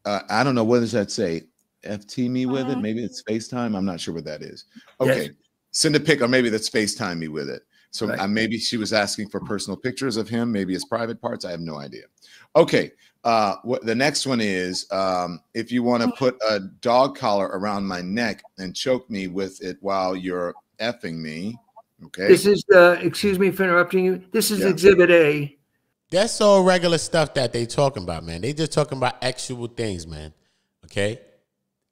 I don't know. What does that say? FT me with it? Maybe it's FaceTime. I'm not sure what that is. Okay. Yes. Send a pic, or maybe that's FaceTime me with it. So Right. maybe she was asking for personal pictures of him, maybe his private parts. I have no idea. Okay. What the next one is, if you want to put a dog collar around my neck and choke me with it while you're effing me. Okay. This is, excuse me for interrupting you. This is Exhibit A. That's all regular stuff that they talking about, man. They just talking about actual things, man. Okay?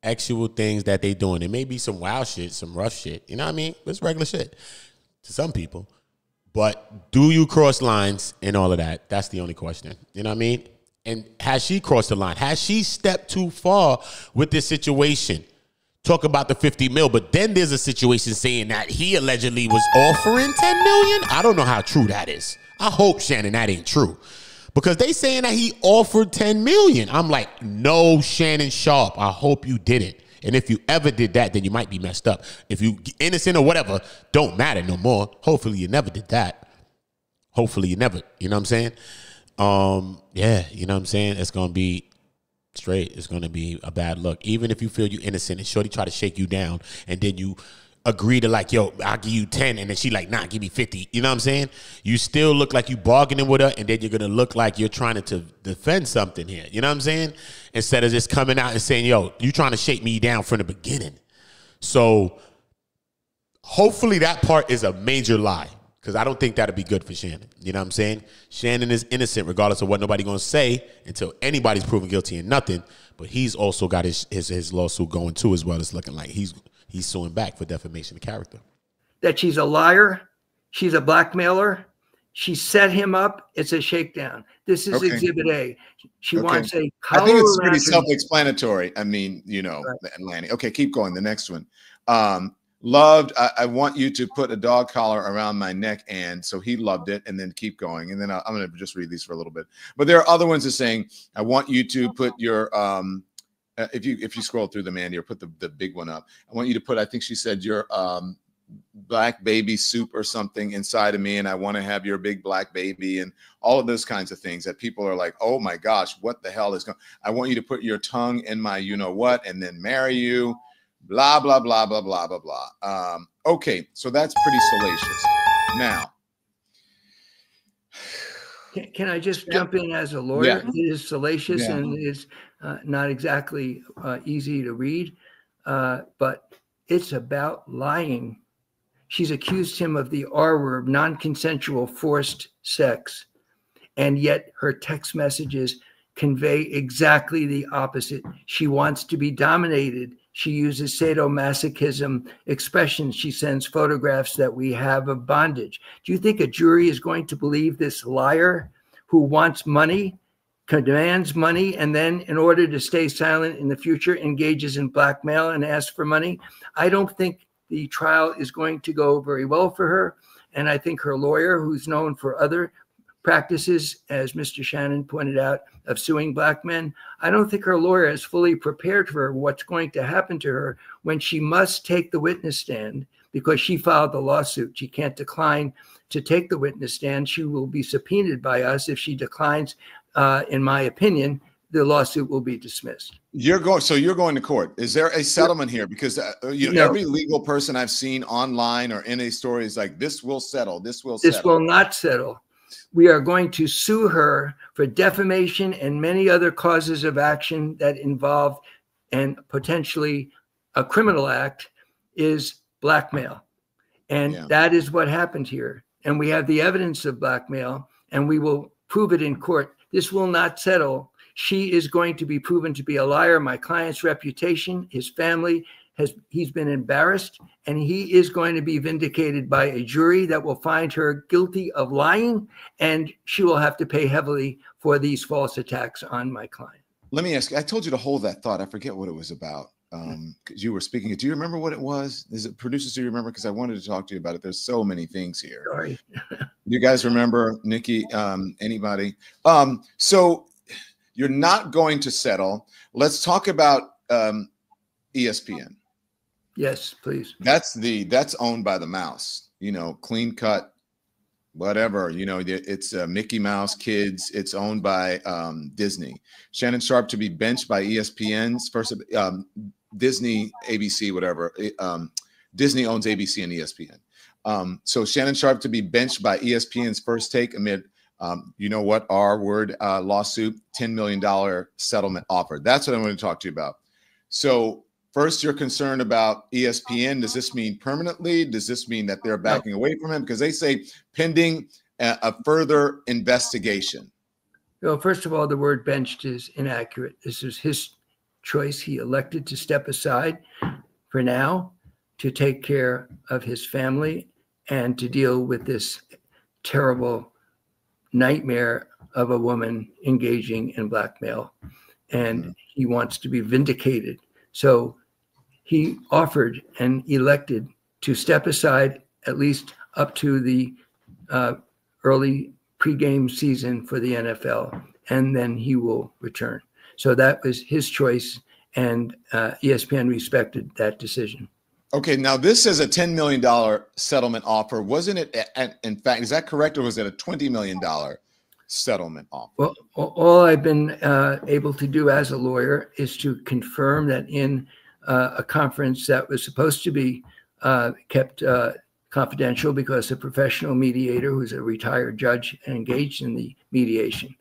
Actual things that they doing. It may be some wild shit, some rough shit. You know what I mean? It's regular shit to some people. But do you cross lines and all of that? That's the only question. You know what I mean? And has she crossed the line? Has she stepped too far with this situation? Talk about the 50 mil, but then there's a situation saying that he allegedly was offering 10 million. I don't know how true that is. I hope, Shannon, that ain't true. Because they saying that he offered 10 million. I'm like, no, Shannon Sharpe, I hope you didn't. And if you ever did that, then you might be messed up. If you innocent or whatever, don't matter no more. Hopefully you never did that. Hopefully you never, you know what I'm saying? Yeah, you know what I'm saying? It's going to be straight. It's going to be a bad look. Even if you feel you innocent and shorty try to shake you down and then you agree to like, yo, I'll give you 10, and then she like, nah, give me 50. You know what I'm saying? You still look like you bargaining with her, and then you're going to look like you're trying to defend something here. You know what I'm saying? Instead of just coming out and saying, yo, you trying to shake me down from the beginning. So hopefully that part is a major lie, because I don't think that'd be good for Shannon. You know what I'm saying? Shannon is innocent regardless of what nobody going to say until anybody's proven guilty and nothing. But he's also got his lawsuit going too, as well. It's looking like he's suing back for defamation of character. That she's a liar. She's a blackmailer. She set him up. It's a shakedown. This is Exhibit A. She wants a collar. I think it's pretty self-explanatory. I mean, you know, right. Lanny. Okay, keep going. The next one. Loved, I want you to put a dog collar around my neck. And so he loved it, and then keep going. And then I'm going to just read these for a little bit. But there are other ones that saying, I want you to put your, if you scroll through them, Andy, or put the big one up, I want you to put, I think she said, your black baby soup or something inside of me, and I want to have your big black baby, and all of those kinds of things that people are like, oh my gosh, what the hell is going on? I want you to put your tongue in my you-know-what and then marry you. Blah, blah, blah, blah, blah, blah, blah. Okay, so that's pretty salacious. Now, can I just jump in as a lawyer? Yeah. It is salacious and it's not exactly easy to read, but it's about lying. She's accused him of the R word, non-consensual forced sex, and yet her text messages convey exactly the opposite. She wants to be dominated. She uses sadomasochism expressions. She sends photographs that we have of bondage. Do you think a jury is going to believe this liar who wants money, demands money, and then in order to stay silent in the future, engages in blackmail and asks for money? I don't think the trial is going to go very well for her. And I think her lawyer, who's known for other practices, as Mr. Shannon pointed out, of suing black men, I don't think her lawyer is fully prepared for what's going to happen to her when she must take the witness stand because she filed the lawsuit. She can't decline to take the witness stand. She will be subpoenaed by us. If she declines, in my opinion, the lawsuit will be dismissed. You're going to court. Is there a settlement here? Because every legal person I've seen online or in a story is like, this will settle. This will settle. This will not settle. We are going to sue her for defamation and many other causes of action that involve, and potentially a criminal act is blackmail. And that is what happened here. And we have the evidence of blackmail, and we will prove it in court. This will not settle. She is going to be proven to be a liar. My client's reputation, his family, he's been embarrassed, and he is going to be vindicated by a jury that will find her guilty of lying, and she will have to pay heavily for these false attacks on my client. Let me ask you, I told you to hold that thought. I forget what it was about. Because you were speaking it. Do you remember what it was? Is it producers? Do you remember? Because I wanted to talk to you about it. There's so many things here. Sorry. You guys remember, Nikki? Anybody? So you're not going to settle. Let's talk about ESPN. Yes, please. That's owned by the mouse. You know, clean cut, whatever, you know, it's Mickey Mouse Kids. It's owned by Disney. Shannon Sharpe to be benched by ESPN's first Disney, ABC, whatever. Disney owns ABC and ESPN. So Shannon Sharpe to be benched by ESPN's First Take amid, you know what, R word lawsuit, $10 million settlement offer. That's what I want to talk to you about. So first, you're concerned about ESPN. Does this mean permanently? Does this mean that they're backing away from him? Because they say pending a further investigation. Well, first of all, the word benched is inaccurate. This is his choice. He elected to step aside for now to take care of his family and to deal with this terrible nightmare of a woman engaging in blackmail. And he wants to be vindicated. So he offered and elected to step aside at least up to the early pregame season for the NFL, and then he will return. So that was his choice, and ESPN respected that decision. Okay, now this is a $10 million settlement offer. Wasn't it, in fact, is that correct, or was it a $20 million settlement offer? Well, all I've been able to do as a lawyer is to confirm that in a conference that was supposed to be kept confidential because a professional mediator who's a retired judge engaged in the mediation,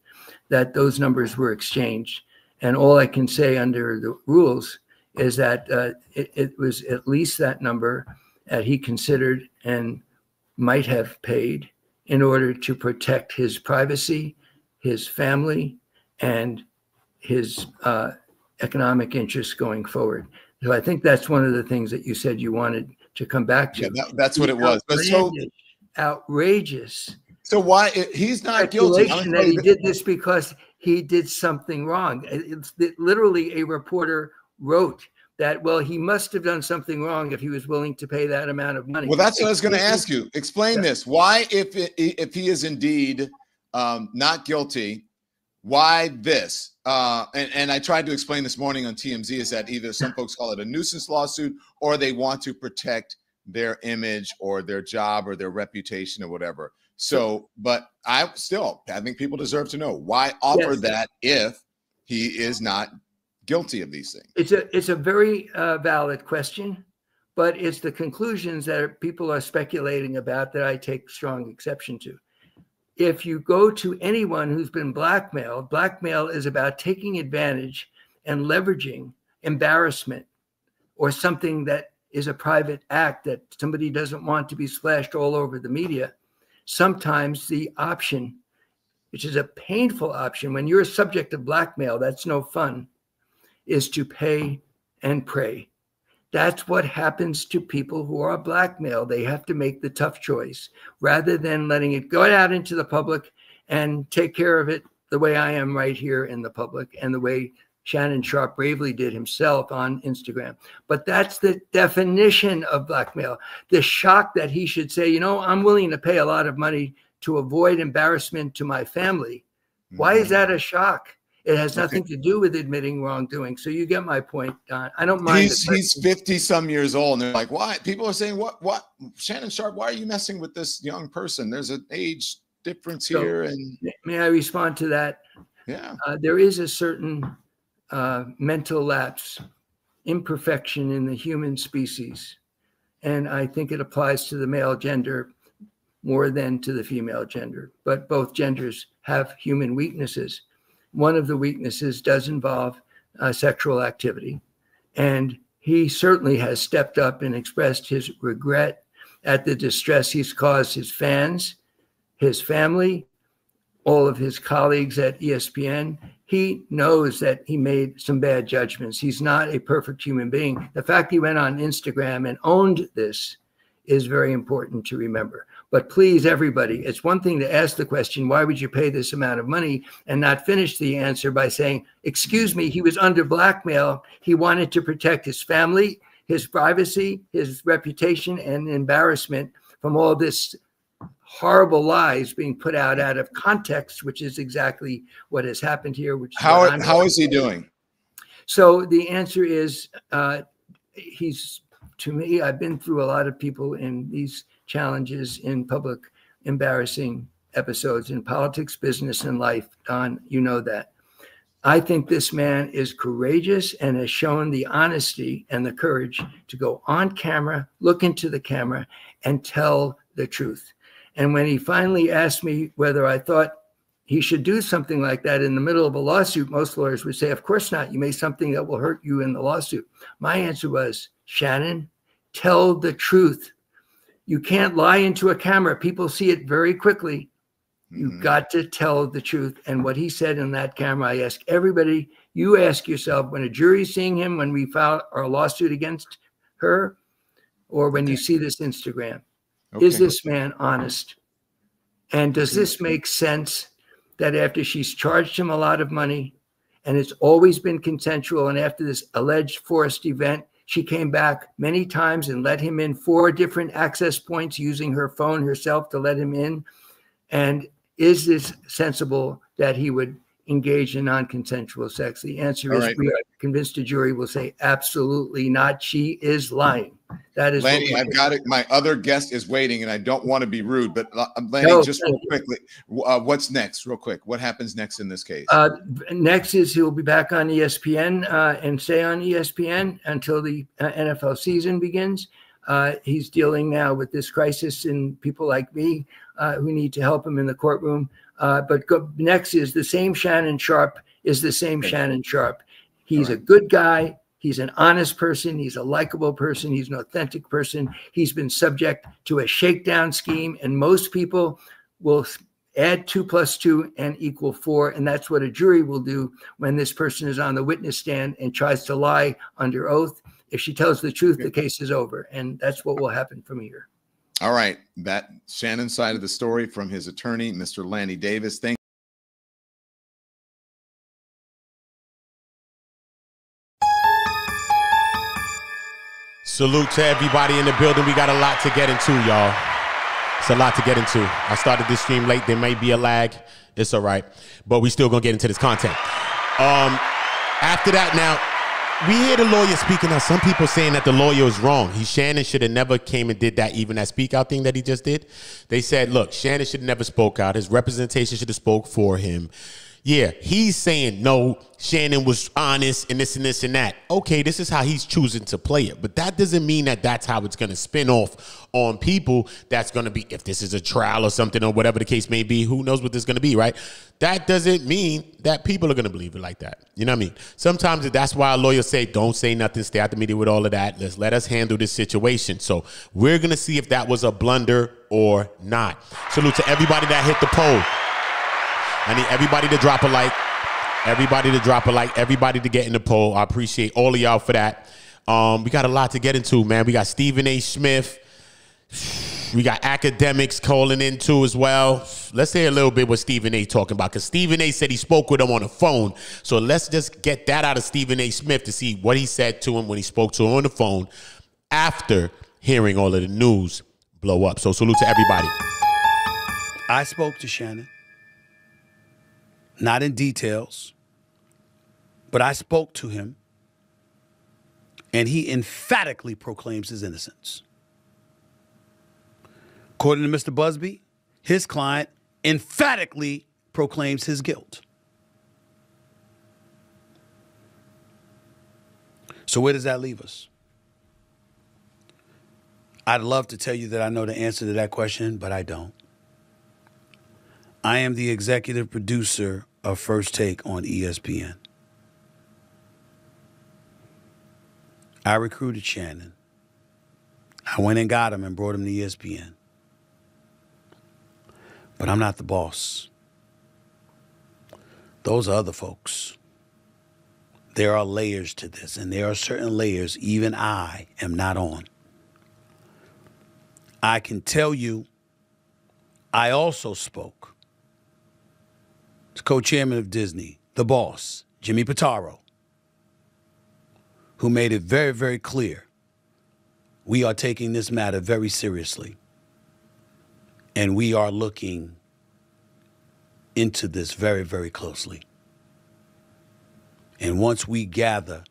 that those numbers were exchanged. And all I can say under the rules is that it was at least that number that he considered and might have paid in order to protect his privacy, his family, and his economic interests going forward. So I think that's one of the things that you said you wanted to come back to. Yeah, that's what it was. But so outrageous. So why he's not guilty? That he did this because he did something wrong. It's literally a reporter wrote that, well, he must have done something wrong if he was willing to pay that amount of money. Well, that's what I was going to ask you. Explain this. Why, if he is indeed not guilty, why this? And I tried to explain this morning on TMZ is that either some folks call it a nuisance lawsuit or they want to protect their image or their job or their reputation or whatever. So, but I think people deserve to know why offer that if he is not guilty of these things. It's a very valid question, but it's the conclusions that people are speculating about that I take strong exception to. If you go to anyone who's been blackmailed, blackmail is about taking advantage and leveraging embarrassment or something that is a private act that somebody doesn't want to be splashed all over the media. Sometimes the option, which is a painful option, when you're a subject of blackmail, that's no fun, is to pay and pray. That's what happens to people who are blackmailed. They have to make the tough choice rather than letting it go out into the public and take care of it the way I am right here in the public and the way Shannon Sharpe bravely did himself on Instagram. But that's the definition of blackmail. The shock that he should say, you know, I'm willing to pay a lot of money to avoid embarrassment to my family. Why is that a shock? It has nothing to do with admitting wrongdoing. So you get my point, Don. I don't mind. He's 50 some years old, and they're like, why? People are saying, what? Shannon Sharpe, why are you messing with this young person? There's an age difference here. And may I respond to that? Yeah. There is a certain mental lapse, imperfection in the human species. And I think it applies to the male gender more than to the female gender. But both genders have human weaknesses. One of the weaknesses does involve sexual activity. And he certainly has stepped up and expressed his regret at the distress he's caused his fans, his family, all of his colleagues at ESPN. He knows that he made some bad judgments. He's not a perfect human being. The fact he went on Instagram and owned this is very important to remember. But please, everybody, it's one thing to ask the question, why would you pay this amount of money, and not finish the answer by saying, excuse me, he was under blackmail. He wanted to protect his family, his privacy, his reputation, and embarrassment from all this horrible lies being put out of context, which is exactly what has happened here. Which how is he doing? So the answer is he's, to me, I've been through a lot of people in these challenges in public embarrassing episodes in politics, business, and life. Don, you know that. I think this man is courageous and has shown the honesty and the courage to go on camera, look into the camera, and tell the truth. And when he finally asked me whether I thought he should do something like that in the middle of a lawsuit, most lawyers would say, of course not. You made something that will hurt you in the lawsuit. My answer was, Shannon, tell the truth. You can't lie into a camera. People see it very quickly. You've got to tell the truth. And what he said in that camera, I ask everybody, you ask yourself, when a jury's seeing him, when we filed our lawsuit against her, or when you see this Instagram, is this man honest? And does this make sense that after she's charged him a lot of money and it's always been consensual, and after this alleged forced event, she came back many times and let him in 4 different access points using her phone herself to let him in? And is this sensible that he would engage in non-consensual sex? The answer is, we are convinced a jury will say absolutely not. She is lying. That is Lanny, I've got it. My other guest is waiting, and I don't want to be rude, but Lanny, just real quickly, what's next? Real quick, what happens next in this case? Next is he'll be back on ESPN and stay on ESPN until the NFL season begins. He's dealing now with this crisis and people like me who need to help him in the courtroom. But next is the same Shannon Sharpe is the same Shannon Sharpe. He's a good guy. He's an honest person. He's a likable person. He's an authentic person. He's been subject to a shakedown scheme, and most people will add 2 + 2 = 4. And that's what a jury will do when this person is on the witness stand and tries to lie under oath. If she tells the truth, the case is over. And that's what will happen from here. All right. That Shannon's side of the story from his attorney, Mr. Lanny Davis. Thank Salute to everybody in the building. We got a lot to get into, y'all. It's a lot to get into. I started this stream late. There may be a lag. It's all right. But we still going to get into this content. After that, now, we hear the lawyer speaking. Now, some people saying that the lawyer is wrong. Shannon should have never came and did that, even that speak out thing that he just did. They said, look, Shannon should have never spoke out. His representation should have spoke for him. Yeah, he's saying, no, Shannon was honest and this and that. Okay, this is how he's choosing to play it. But that doesn't mean that that's how it's going to spin off on people. That's going to be, if this is a trial or something or whatever the case may be, who knows what this is going to be, right? That doesn't mean that people are going to believe it like that. You know what I mean? Sometimes that's why lawyers say, don't say nothing, stay out the media with all of that. Let us handle this situation. So we're going to see if that was a blunder or not. Salute to everybody that hit the poll. I need everybody to drop a like, everybody to get in the poll. I appreciate all of y'all for that. We got a lot to get into, man. We got Stephen A. Smith. We got Akademiks calling in too as well. Let's hear a little bit what Stephen A. talking about, because Stephen A. said he spoke with him on the phone. So let's just get that out of Stephen A. Smith to see what he said to him when he spoke to him on the phone after hearing all of the news blow up. So salute to everybody. I spoke to Shannon. Not in details, but I spoke to him, and he emphatically proclaims his innocence. According to Mr. Busby, his client emphatically proclaims his guilt. So where does that leave us? I'd love to tell you that I know the answer to that question, but I don't. I am the executive producer of First Take on ESPN. I recruited Shannon. I went and got him and brought him to ESPN. But I'm not the boss. Those are other folks. There are layers to this, and there are certain layers even I am not on. I can tell you, I also spoke to co-chairman of Disney, the boss, Jimmy Pitaro, who made it very, very clear we are taking this matter very seriously, and we are looking into this very, very closely. And once we gather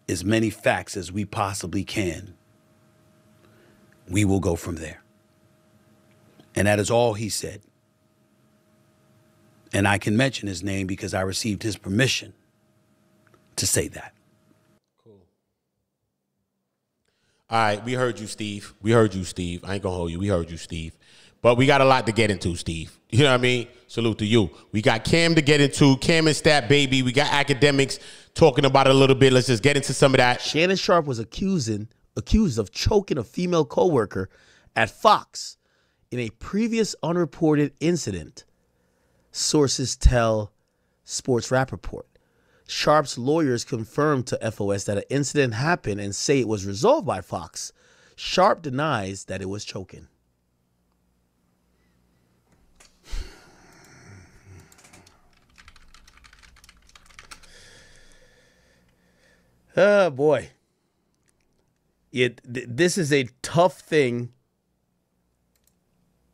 as many facts as we possibly can, we will go from there. And that is all he said. And I can mention his name because I received his permission to say that. Cool. All right, we heard you, Steve. We heard you, Steve. I ain't gonna hold you. We heard you, Steve. But we got a lot to get into, Steve. You know what I mean? Salute to you. We got Cam to get into. Cam and Stat Baby. We got Akademiks talking about it a little bit. Let's just get into some of that. Shannon Sharpe was accused of choking a female coworker at Fox in a previous unreported incident. Sources tell Sports Rap Report. Sharpe's lawyers confirmed to FOS that an incident happened and say it was resolved by Fox. Sharpe denies that it was choking. Oh, boy. This is a tough thing.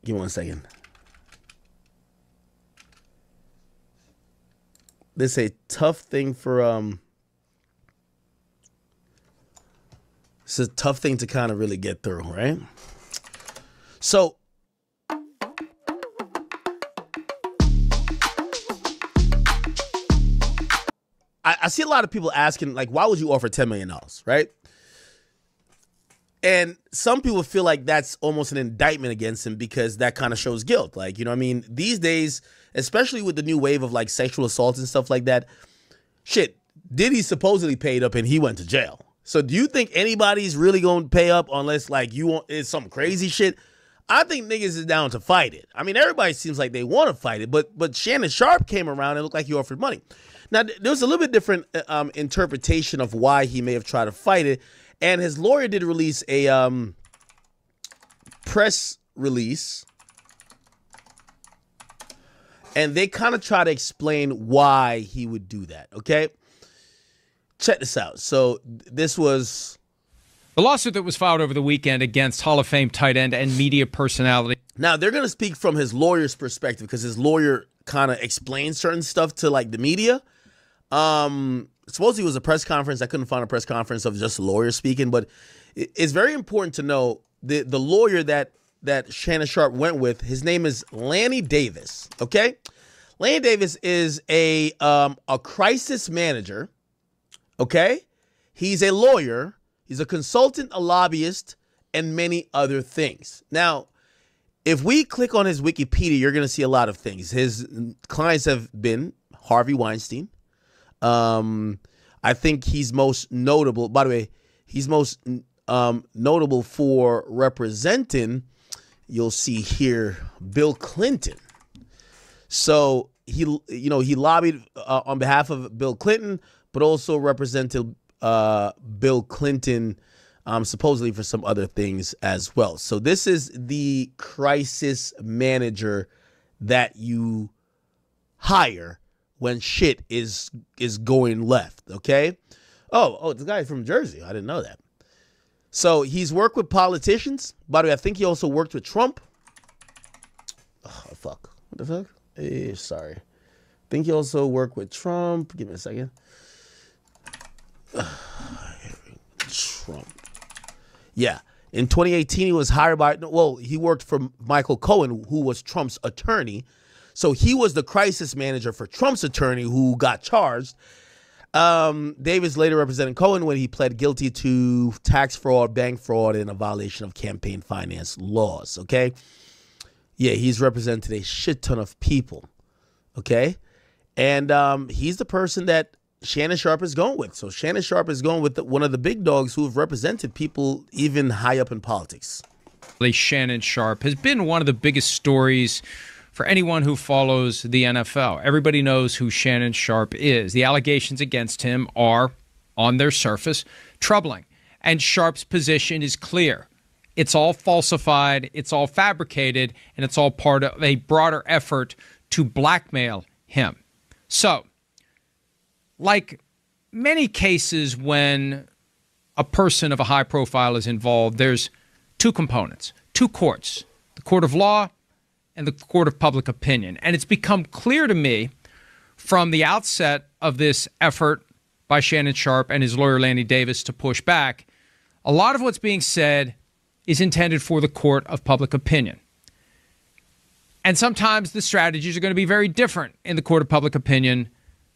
Give me 1 second. This is a tough thing for it's a tough thing to kind of really get through, right? So I see a lot of people asking, like, why would you offer $10 million, right? And some people feel like that's almost an indictment against him because that kind of shows guilt. Like, you know what I mean? These days, especially with the new wave of, like, sexual assault and stuff like that, shit, Diddy supposedly paid up and he went to jail. So do you think anybody's really going to pay up unless, like, you want it's some crazy shit? I think niggas is down to fight it. I mean, everybody seems like they want to fight it, but Shannon Sharpe came around and looked like he offered money. Now, there's a little bit different interpretation of why he may have tried to fight it, and his lawyer did release a press release, and they kind of try to explain why he would do that, okay? Check this out. So this was the lawsuit that was filed over the weekend against Hall of Fame tight end and media personality. Now, they're going to speak from his lawyer's perspective because his lawyer kind of explains certain stuff to, like, the media. Supposedly it was a press conference. I couldn't find a press conference of just a lawyer speaking, but it's very important to know the lawyer that Shannon Sharpe went with. His name is Lanny Davis, okay? Lanny Davis is a crisis manager, okay? He's a lawyer. He's a consultant, a lobbyist, and many other things. Now, if we click on his Wikipedia, you're going to see a lot of things. His clients have been Harvey Weinstein. I think he's most notable. By the way, he's most notable for representing, you'll see here, Bill Clinton. So he lobbied on behalf of Bill Clinton, but also represented Bill Clinton supposedly for some other things as well. So this is the crisis manager that you hire when shit is going left, okay? Oh, the guy from Jersey. I didn't know that. So he's worked with politicians. By the way, I think he also worked with Trump. Oh, fuck. What the fuck? Sorry. I think he also worked with Trump. Give me a second. Trump. Yeah. In 2018, he was hired by, he worked for Michael Cohen, who was Trump's attorney. So he was the crisis manager for Trump's attorney who got charged. Davis later represented Cohen when he pled guilty to tax fraud, bank fraud, and a violation of campaign finance laws, okay? Yeah, he's represented a shit ton of people, okay? And he's the person that Shannon Sharpe is going with. So Shannon Sharpe is going with one of the big dogs who have represented people even high up in politics. Shannon Sharpe has been one of the biggest stories for anyone who follows the NFL. Everybody knows who Shannon Sharpe is. The allegations against him are, on their surface, troubling. And Sharpe's position is clear. It's all falsified, it's all fabricated, and it's all part of a broader effort to blackmail him. So, like many cases when a person of a high profile is involved, there's two components, two courts, the court of law and the court of public opinion. And it's become clear to me from the outset of this effort by Shannon Sharpe and his lawyer Lanny Davis to push back, a lot of what's being said is intended for the court of public opinion. And sometimes the strategies are going to be very different in the court of public opinion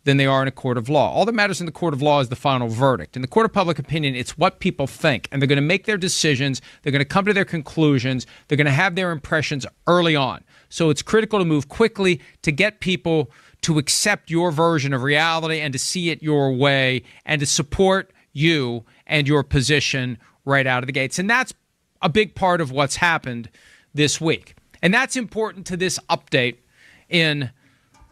than they are in a court of law. All that matters in the court of law is the final verdict. In the court of public opinion, it's what people think, and they're going to make their decisions. They're going to come to their conclusions. They're going to have their impressions early on. So it's critical to move quickly to get people to accept your version of reality and to see it your way and to support you and your position right out of the gates. And that's a big part of what's happened this week. And that's important to this update in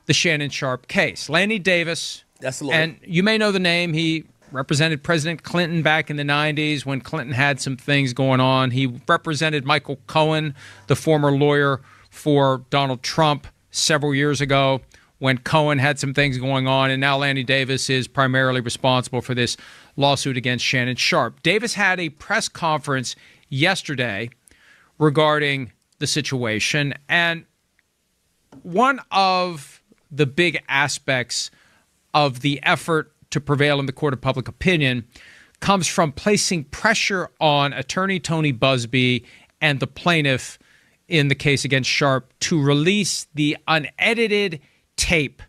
the Shannon Sharpe case. Lanny Davis, that's the lawyer. And you may know the name. He represented President Clinton back in the 90s when Clinton had some things going on. He represented Michael Cohen, the former lawyer for Donald Trump, several years ago when Cohen had some things going on. And now Lanny Davis is primarily responsible for this lawsuit against Shannon Sharpe. Davis had a press conference yesterday regarding the situation, and one of the big aspects of the effort to prevail in the court of public opinion comes from placing pressure on attorney Tony Buzbee and the plaintiff in the case against Sharpe to release the unedited tape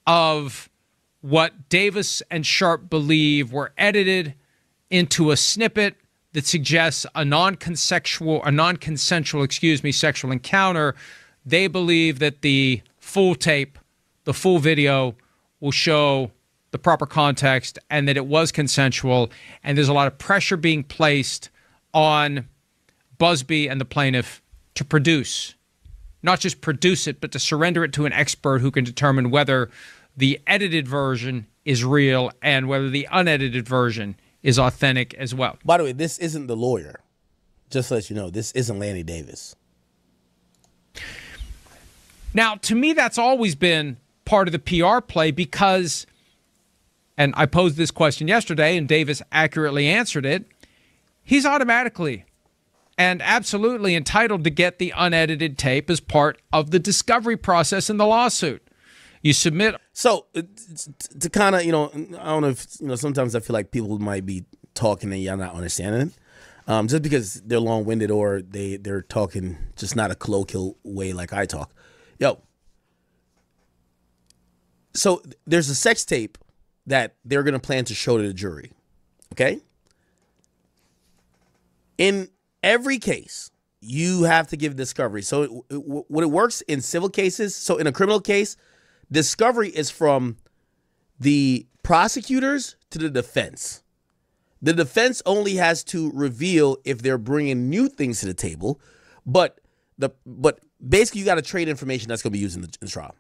of what Davis and Sharpe believe were edited into a snippet that suggests a non-consensual sexual encounter. They believe that the full tape, the full video, will show the proper context and that it was consensual. And there's a lot of pressure being placed on Buzbee and the plaintiff to produce, not just produce it, but to surrender it to an expert who can determine whether the edited version is real and whether the unedited version is authentic as well. By the way, this isn't the lawyer. Just to let you know, this isn't Lanny Davis. Now, to me, that's always been part of the PR play because, and I posed this question yesterday and Davis accurately answered it, he's automatically and absolutely entitled to get the unedited tape as part of the discovery process in the lawsuit. You submit. So to kind of, I don't know if, sometimes I feel like people might be talking and y'all not understanding it. Just because they're long-winded or they're talking just not a colloquial way like I talk. So there's a sex tape that they're going to plan to show to the jury. Okay? In every case, you have to give discovery. So when it works in civil cases, so in a criminal case, discovery is from the prosecutors to the defense. The defense only has to reveal if they're bringing new things to the table, but basically you got to trade information that's going to be used in the trial.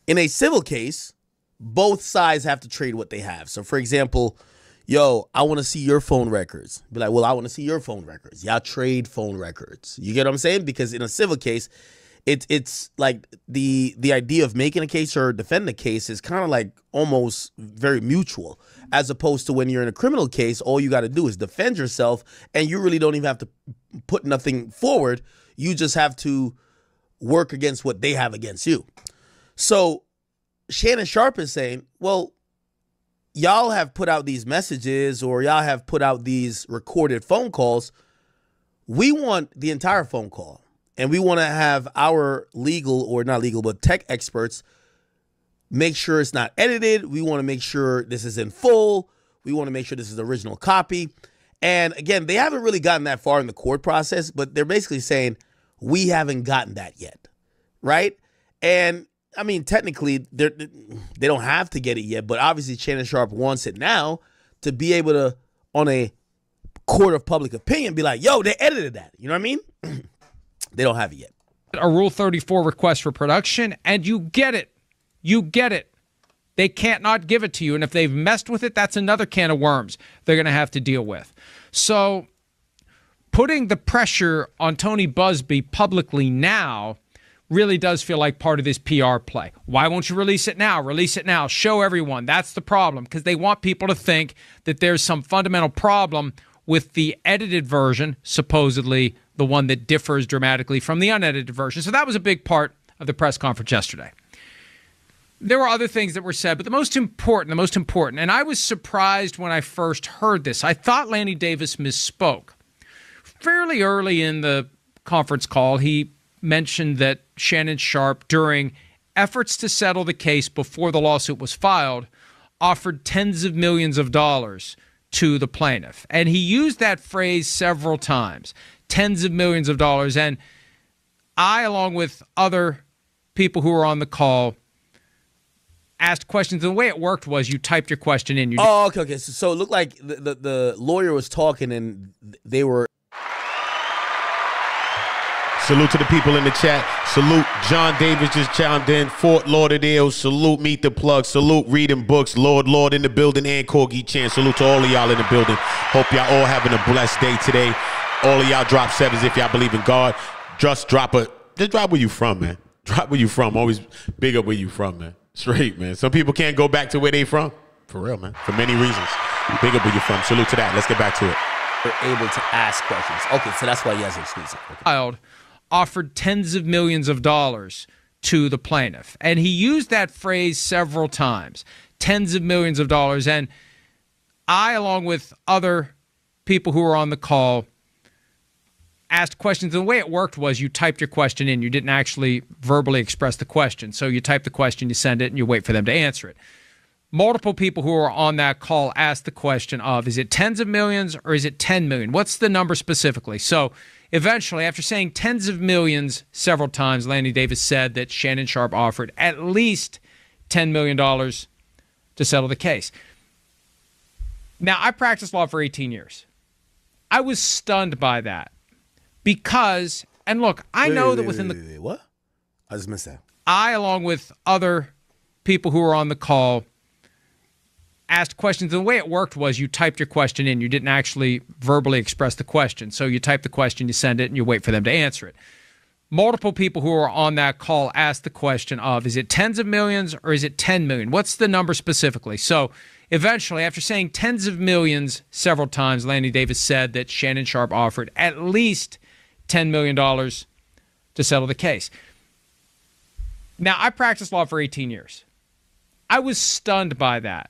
In a civil case, both sides have to trade what they have. So, for example, I want to see your phone records. Be like, well, I want to see your phone records. Y'all trade phone records. You get what I'm saying? Because in a civil case, it's like the idea of making a case or defending a case is kind of like almost very mutual, as opposed to when you're in a criminal case, all you got to do is defend yourself and you really don't even have to put nothing forward. You just have to work against what they have against you. So Shannon Sharpe is saying, well, y'all have put out these messages or y'all have put out these recorded phone calls. We want the entire phone call. And we want to have our legal, or not legal, but tech experts make sure it's not edited. We want to make sure this is in full. We want to make sure this is the original copy. And again, they haven't really gotten that far in the court process, but they're basically saying we haven't gotten that yet, right? And I mean, technically, they don't have to get it yet, but obviously Shannon Sharpe wants it now to be able to, on a court of public opinion, be like, yo, they edited that. You know what I mean? They don't have it yet. A Rule 34 request for production, and you get it. You get it. They can't not give it to you. And if they've messed with it, that's another can of worms they're going to have to deal with. So putting the pressure on Tony Buzbee publicly now really does feel like part of this PR play. Why won't you release it now? Release it now. Show everyone. That's the problem, because they want people to think that there's some fundamental problem with the edited version, supposedly the one that differs dramatically from the unedited version. So that was a big part of the press conference yesterday. There were other things that were said, but the most important, and I was surprised when I first heard this. I thought Lanny Davis misspoke. Fairly early in the conference call, he mentioned that Shannon Sharpe, during efforts to settle the case before the lawsuit was filed, offered tens of millions of dollars to the plaintiff. And he used that phrase several times, tens of millions of dollars. And I, along with other people who were on the call, asked questions. The way it worked was you typed your question in. Okay. So it looked like the lawyer was talking and they were... Salute to the people in the chat. Salute John Davis just chimed in. Fort Lauderdale. Salute Meet the Plug. Salute Reading Books. Lord in the building and Corgi Chan. Salute to all of y'all in the building. Hope y'all all having a blessed day today. All of y'all drop sevens if y'all believe in God. Just drop where you from, man. Drop where you from. Always big up where you from, man. Straight, man. Some people can't go back to where they from. For real, man. For many reasons. Big up where you from. Salute to that. Let's get back to it. We're able to ask questions. Okay, so that's why he has an exclusive. Okay. Offered tens of millions of dollars to the plaintiff. And he used that phrase several times, tens of millions of dollars. And I, along with other people who were on the call, asked questions. The way it worked was you typed your question in. You didn't actually verbally express the question. So you type the question, you send it, and you wait for them to answer it. Multiple people who were on that call asked the question of, is it tens of millions or is it 10 million? What's the number specifically? So eventually, after saying tens of millions several times, Lanny Davis said that Shannon Sharpe offered at least $10 million to settle the case. Now, I practiced law for 18 years. I was stunned by that because, and look, I know that within the... What? I just missed that. I, along with other people who were on the call, asked questions. The way it worked was you typed your question in. You didn't actually verbally express the question. So you type the question, you send it, and you wait for them to answer it. Multiple people who were on that call asked the question of, is it tens of millions or is it 10 million? What's the number specifically? So eventually, after saying tens of millions several times, Lanny Davis said that Shannon Sharpe offered at least $10 million to settle the case. Now, I practiced law for 18 years. I was stunned by that.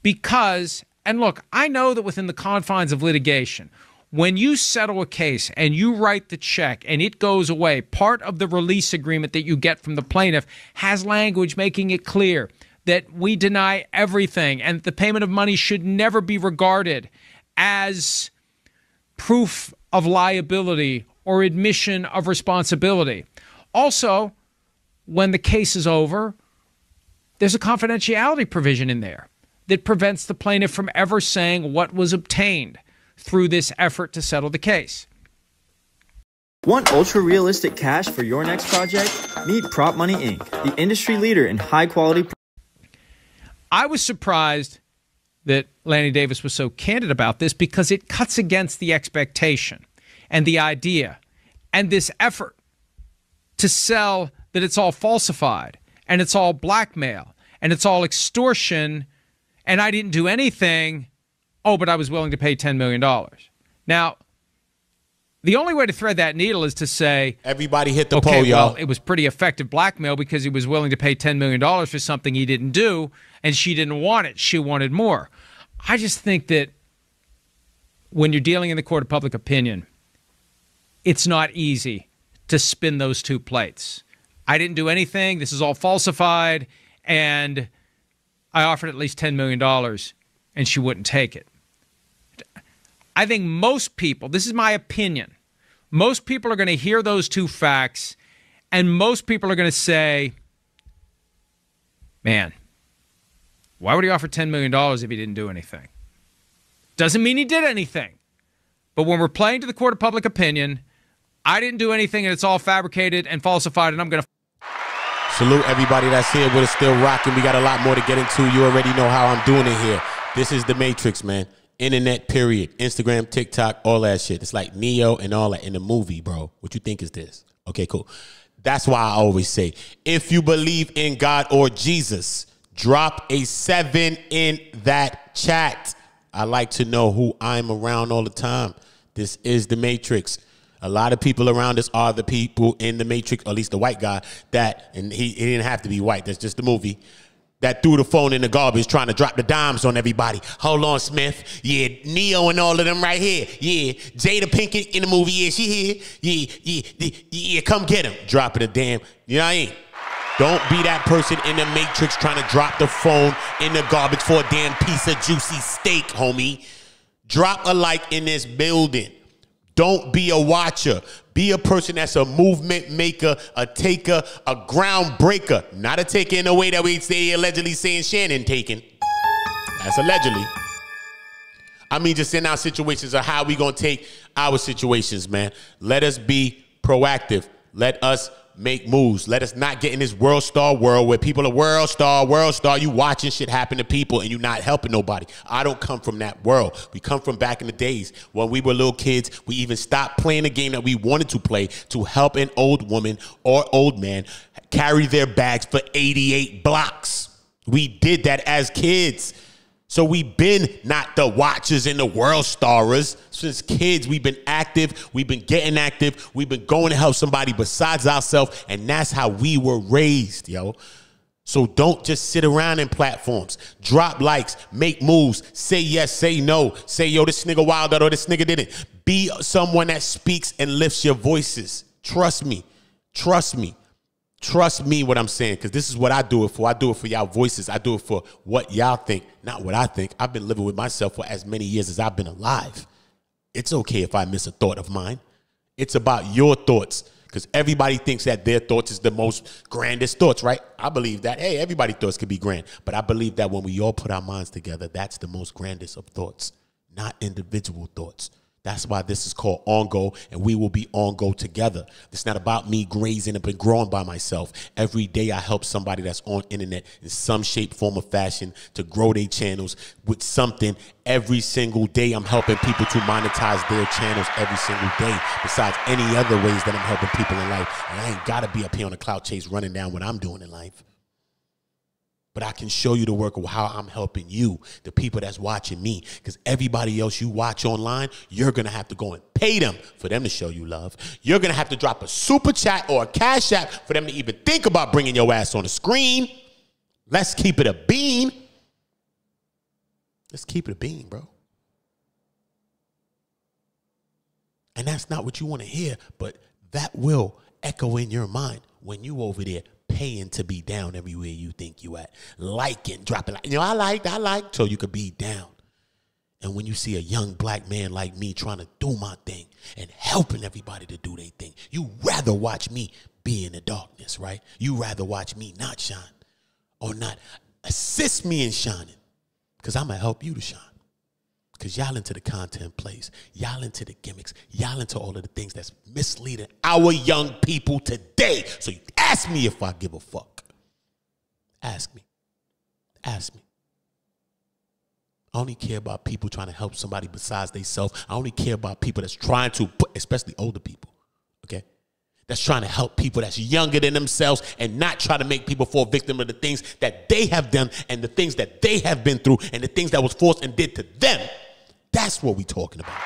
Because, and look, I know that within the confines of litigation, when you settle a case and you write the check and it goes away, part of the release agreement that you get from the plaintiff has language making it clear that we deny everything and the payment of money should never be regarded as proof of liability or admission of responsibility. Also, when the case is over, there's a confidentiality provision in there that prevents the plaintiff from ever saying what was obtained through this effort to settle the case. Want ultra-realistic cash for your next project? Meet Prop Money Inc., the industry leader in high-quality... I was surprised that Lanny Davis was so candid about this because it cuts against the expectation and the idea and this effort to sell that it's all falsified and it's all blackmail and it's all extortion and I didn't do anything, but I was willing to pay $10 million. Now, the only way to thread that needle is to say... Everybody hit the poll, y'all. Well, it was pretty effective blackmail because he was willing to pay $10 million for something he didn't do, and she didn't want it. She wanted more. I just think that when you're dealing in the court of public opinion, it's not easy to spin those two plates. I didn't do anything. This is all falsified, and... I offered at least $10 million, and she wouldn't take it. I think most people, this is my opinion, most people are going to hear those two facts, and most people are going to say, man, why would he offer $10 million if he didn't do anything? Doesn't mean he did anything. But when we're playing to the court of public opinion, I didn't do anything, and it's all fabricated and falsified, and I'm going to... Salute everybody that's here with us, still rocking. We got a lot more to get into. You already know how I'm doing it here. This is the Matrix, man. Internet, period. Instagram, TikTok, all that shit. It's like Neo and all that in the movie, bro. What you think is this? Okay, cool. That's why I always say, if you believe in God or Jesus, drop a 7 in that chat. I like to know who I'm around all the time. This is the Matrix. A lot of people around us are the people in the Matrix, or at least the white guy, and he didn't have to be white. That's just the movie. that threw the phone in the garbage trying to drop the dimes on everybody. Hold on, Smith. Yeah, Neo and all of them right here. Yeah, Jada Pinkett in the movie. Yeah, she here. Yeah, come get him. Dropping the damn, you know what I mean? Don't be that person in the Matrix trying to drop the phone in the garbage for a damn piece of juicy steak, homie. Drop a like in this building. Don't be a watcher. Be a person that's a movement maker, a taker, a groundbreaker. Not a taker in the way that we say allegedly saying Shannon taking. That's allegedly. I mean, just in our situations of how we going to take our situations, man. Let us be proactive. Let us make moves. Let us not get in this world star world where people are world star. You watching shit happen to people and you not helping nobody. I don't come from that world. We come from back in the days when we were little kids. We even stopped playing the game that we wanted to play to help an old woman or old man carry their bags for 88 blocks. We did that as kids. So we've been not the watchers and the world starers. Since kids, we've been active. We've been getting active. We've been going to help somebody besides ourselves. And that's how we were raised, yo. So don't just sit around in platforms. Drop likes, make moves, say yes, say no. Say, yo, this nigga wild out or this nigga didn't. Be someone that speaks and lifts your voices. Trust me. Trust me. Trust me what I'm saying, because this is what I do it for. I do it for y'all voices. I do it for what y'all think, not what I think. I've been living with myself for as many years as I've been alive. It's okay if I miss a thought of mine. It's about your thoughts, because everybody thinks that their thoughts is the most grandest thoughts, right? I believe that, hey, everybody's thoughts could be grand. But I believe that when we all put our minds together, that's the most grandest of thoughts, not individual thoughts. That's why this is called On Go, and we will be on go together. It's not about me grazing up and growing by myself. Every day I help somebody that's on internet in some shape, form, or fashion to grow their channels with something. Every single day I'm helping people to monetize their channels every single day, besides any other ways that I'm helping people in life. And I ain't got to be up here on a cloud chase running down what I'm doing in life. But I can show you the work of how I'm helping you, the people that's watching me. Because everybody else you watch online, you're going to have to go and pay them for them to show you love. You're going to have to drop a super chat or a cash app for them to even think about bringing your ass on the screen. Let's keep it a bean. Let's keep it a bean, bro. And that's not what you want to hear, but that will echo in your mind when you over there paying to be down everywhere you think you at. Liking, dropping, you know, I like, so you could be down. And when you see a young black man like me trying to do my thing and helping everybody to do their thing, you rather watch me be in the darkness, right? You rather watch me not shine or not assist me in shining, because I'm going to help you to shine. Because y'all into the content plays. Y'all into the gimmicks. Y'all into all of the things that's misleading our young people today. So you ask me if I give a fuck. Ask me. Ask me. I only care about people trying to help somebody besides themselves. I only care about people that's trying to put, especially older people, okay? That's trying to help people that's younger than themselves and not try to make people fall victim of the things that they have done and the things that they have been through and the things that was forced and did to them. That's what we talking about.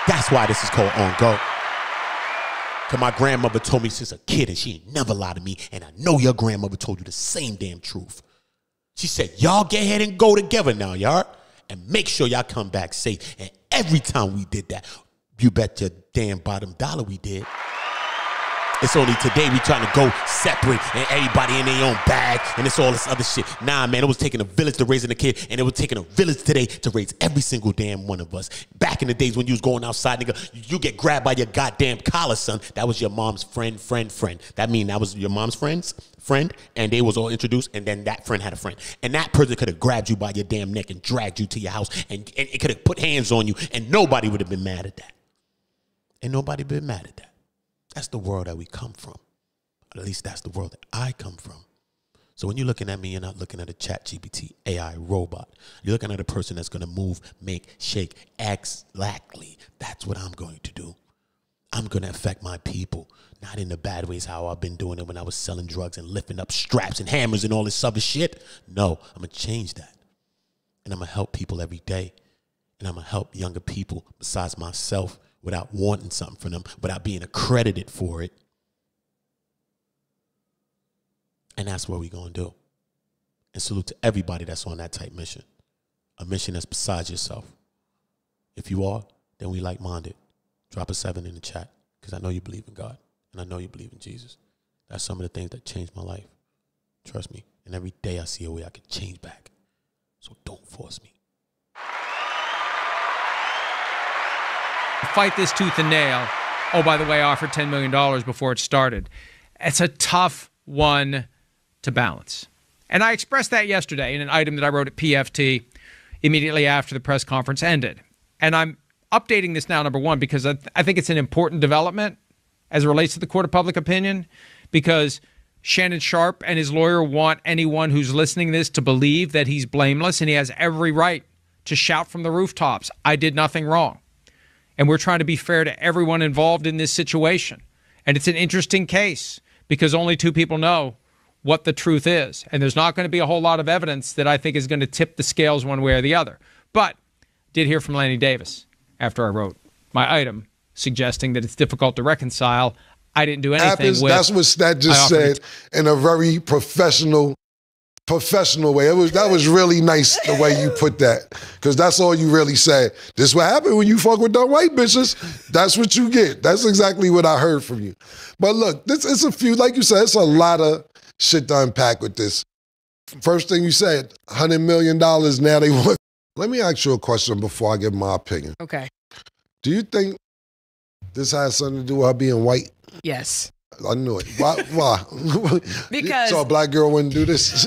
That's why this is called On Go. Because my grandmother told me since a kid, and she ain't never lied to me, and I know your grandmother told you the same damn truth. She said, y'all get ahead and go together now, y'all, and make sure y'all come back safe. And every time we did that, you bet your damn bottom dollar we did. It's only today we trying to go separate and everybody in their own bag and it's all this other shit. Nah, man, it was taking a village to raising a kid, and it was taking a village today to raise every single damn one of us. Back in the days when you was going outside, nigga, you get grabbed by your goddamn collar, son. That was your mom's friend. That mean that was your mom's friend, and they was all introduced, and then that friend had a friend. And that person could have grabbed you by your damn neck and dragged you to your house, and it could have put hands on you, and nobody would have been mad at that. And nobody been mad at that. That's the world that we come from. At least that's the world that I come from. So when you're looking at me, you're not looking at a ChatGPT AI robot. You're looking at a person that's going to move, make, shake, exactly. That's what I'm going to do. I'm going to affect my people. Not in the bad ways how I've been doing it when I was selling drugs and lifting up straps and hammers and all this other shit. No, I'm going to change that. And I'm going to help people every day. And I'm going to help younger people besides myself, without wanting something from them, without being accredited for it. And that's what we're going to do. And salute to everybody that's on that type mission. A mission that's besides yourself. If you are, then we like-minded. Drop a 7 in the chat, because I know you believe in God, and I know you believe in Jesus. That's some of the things that changed my life. Trust me. And every day I see a way I can change back. So don't force me. Fight this tooth and nail. Oh, by the way, I offered $10 million before it started. It's a tough one to balance. And I expressed that yesterday in an item that I wrote at PFT immediately after the press conference ended. And I'm updating this now, number one, because I think it's an important development as it relates to the court of public opinion, because Shannon Sharpe and his lawyer want anyone who's listening to this to believe that he's blameless, and he has every right to shout from the rooftops, I did nothing wrong. And we're trying to be fair to everyone involved in this situation. And it's an interesting case because only two people know what the truth is. And there's not going to be a whole lot of evidence that I think is going to tip the scales one way or the other. But did hear from Lanny Davis after I wrote my item suggesting that it's difficult to reconcile. I didn't do anything with. That's what Stat just said in a very professional way. That was really nice the way you put that, because that's all you really said. This is what happened when you fuck with dumb white bitches. That's what you get. That's exactly what I heard from you. But look, it's a few, like you said, it's a lot of shit to unpack with this. First thing you said, $100 million now they want. Let me ask you a question before I give my opinion. Okay. Do you think this has something to do with her being white? Yes. I knew it. Why? Because so a black girl wouldn't do this?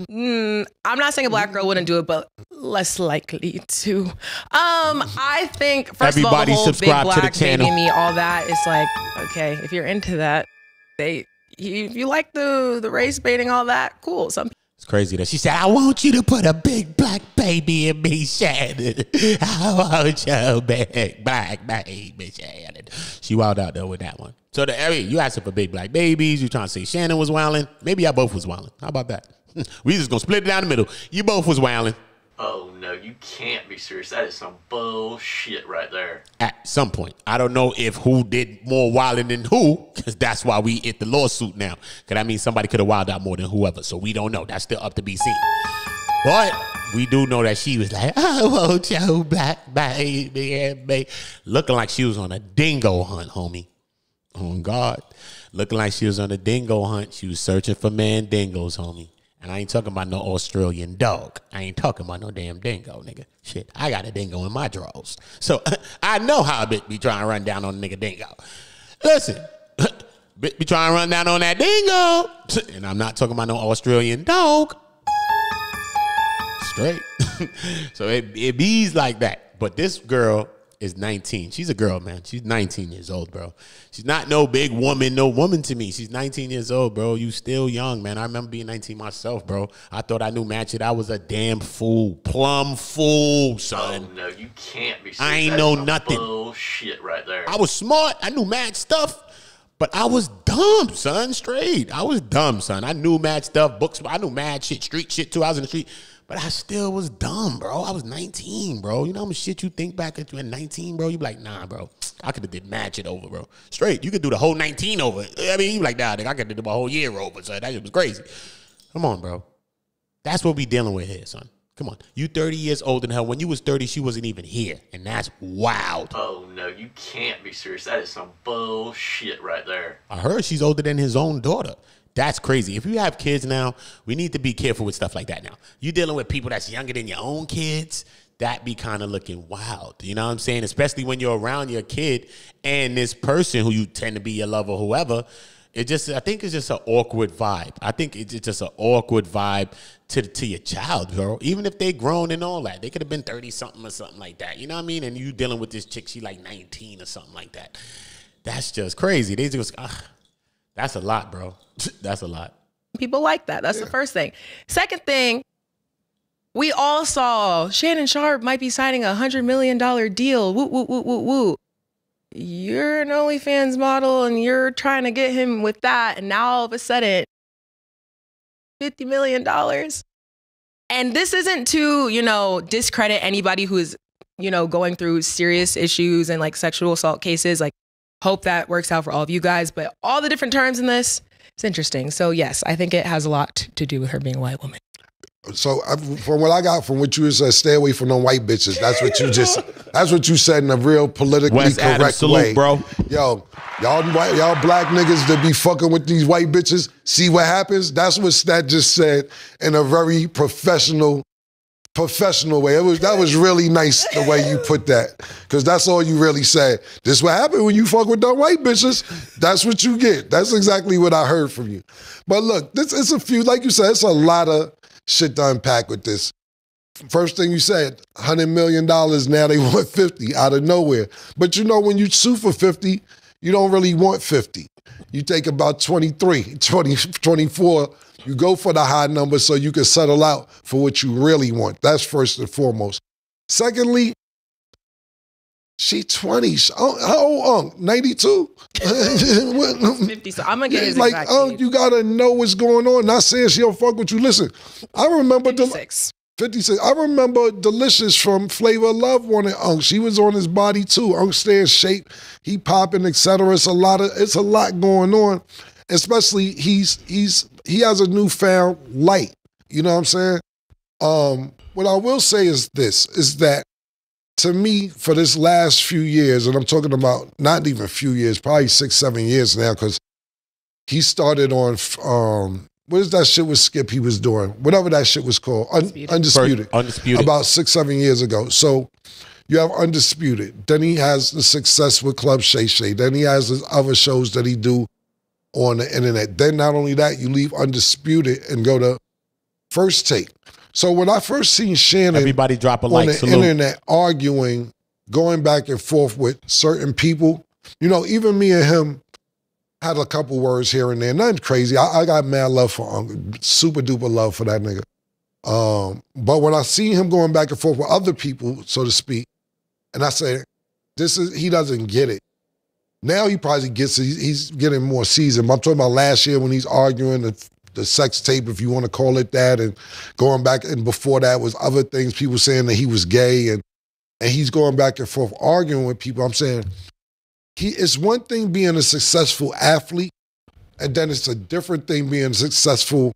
I'm not saying a black girl wouldn't do it, but less likely to. I think first Everybody of all, the whole subscribe big to the black channel. baby me, all that is like, okay, if you're into that, if you like the race baiting, all that, cool. Some It's crazy that she said, I want you to put a big black baby in me, Shannon. I want your big black baby, Shannon. She wilded out, though, with that one. So you asking for big black babies. You trying to say Shannon was wilding. Maybe y'all both was wilding. How about that? We just going to split it down the middle. You both was wilding. Oh, no, you can't be serious. That is some bullshit right there. At some point. I don't know if who did more wilding than who, because that's why we at the lawsuit now. Because that means somebody could have wilded out more than whoever. So we don't know. That's still up to be seen. But we do know that she was like, I want your black baby. Looking like she was on a dingo hunt, homie. On God. Looking like she was on a dingo hunt. She was searching for mandingos, homie. And I ain't talking about no Australian dog. I ain't talking about no damn dingo, nigga. Shit, I got a dingo in my drawers. So I know how a bitch be trying to run down on a nigga dingo. Listen, bitch be trying to run down on that dingo. And I'm not talking about no Australian dog. Straight. So it bees like that. But this girl is 19. She's a girl, man. She's 19 years old, bro. She's not no big woman, no woman to me. She's 19 years old, bro. You still young, man. I remember being 19 myself, bro. I thought I knew mad shit. I was a damn fool. Plum fool, son. Oh, no, you can't be serious. I ain't That know is some nothing. bullshit right there. I was smart. I knew mad stuff. But I was dumb, son. Straight. I was dumb, son. I knew mad stuff. Books. I knew mad shit. Street shit, too. I was in the street. But I still was dumb, bro. I was 19, bro. You know how much shit you think back at you at 19, bro? You be like, nah, bro. I could have did mad shit over, bro. Straight. You could do the whole 19 over. I mean, you be like, nah, nigga, I could have did my whole year over, son. That shit was crazy. Come on, bro. That's what we dealing with here, son. Come on. You 30 years older than her. When you was 30, she wasn't even here. And that's wild. Oh, no, you can't be serious. That is some bullshit right there. I heard she's older than his own daughter. That's crazy. If you have kids now, we need to be careful with stuff like that now. You dealing with people that's younger than your own kids, that be kind of looking wild. You know what I'm saying? Especially when you're around your kid and this person who you tend to be your lover, whoever. I think it's just an awkward vibe. I think it's just an awkward vibe to your child, bro. Even if they grown and all that. They could have been 30-something or something like that. You know what I mean? And you dealing with this chick, she like 19 or something like that. That's just crazy. They just, that's a lot, bro. That's a lot. people like that. That's the first thing. Second thing, we all saw Shannon Sharpe might be signing a $100 million deal. Woo, woo, woo, woo, woo. You're an OnlyFans model and you're trying to get him with that. And now all of a sudden, $50 million. And this isn't to, you know, discredit anybody who is, you know, going through serious issues and like sexual assault cases. Like, hope that works out for all of you guys. But all the different terms in this, It's interesting. So yes, I think it has a lot to do with her being a white woman. So from what I got from what you said, stay away from them white bitches. That's what you that's what you said in a real politically West correct Adams, salute, way. bro. Yo, y'all black niggas that be fucking with these white bitches, see what happens? That's what Stat just said in a very professional way. That was really nice the way you put that, because that's all you really said. This what happened when you fuck with them white bitches. That's what you get. That's exactly what I heard from you. But look, it's a few, like you said, it's a lot of shit to unpack with this. First thing you said, $100 million, now they want 50 out of nowhere. But you know, when you sue for 50, you don't really want 50. You take about 23, 20, 24, you go for the high number so you can settle out for what you really want. That's first and foremost. Secondly, she 20. How old, 92? 50, so I'm gonna get his exact age. You gotta know what's going on. Not saying she don't fuck with you. Listen, I remember 56. I remember Delicious from Flavor of Love wanted Unc. She was on his body too. Unc stay in shape, he popping, etc. It's a lot going on. Especially he has a newfound light. You know what I'm saying? What I will say is this, is that to me, for this last few years, and I'm talking about not even a few years, probably 6, 7 years now, because he started on, what is that shit with Skip he was doing? Whatever that shit was called. Undisputed. Undisputed. About 6, 7 years ago. So you have Undisputed. Then he has the success with Club Shay Shay. Then he has his other shows that he do on the internet. Then not only that, you leave Undisputed and go to First Take. So when I first seen Shannon everybody drop a on like, the salute. internet arguing, going back and forth with certain people, you know, even me and him had a couple words here and there. Nothing crazy. I got mad love for Uncle, super duper love for that nigga. But when I seen him going back and forth with other people, so to speak, and I said, he doesn't get it. Now he probably gets it. He's getting more seasoned. I'm talking about last year when he's arguing the sex tape, if you want to call it that, and going back, and before that was other things, people saying that he was gay, and he's going back and forth arguing with people. I'm saying, it's one thing being a successful athlete, and then it's a different thing being a successful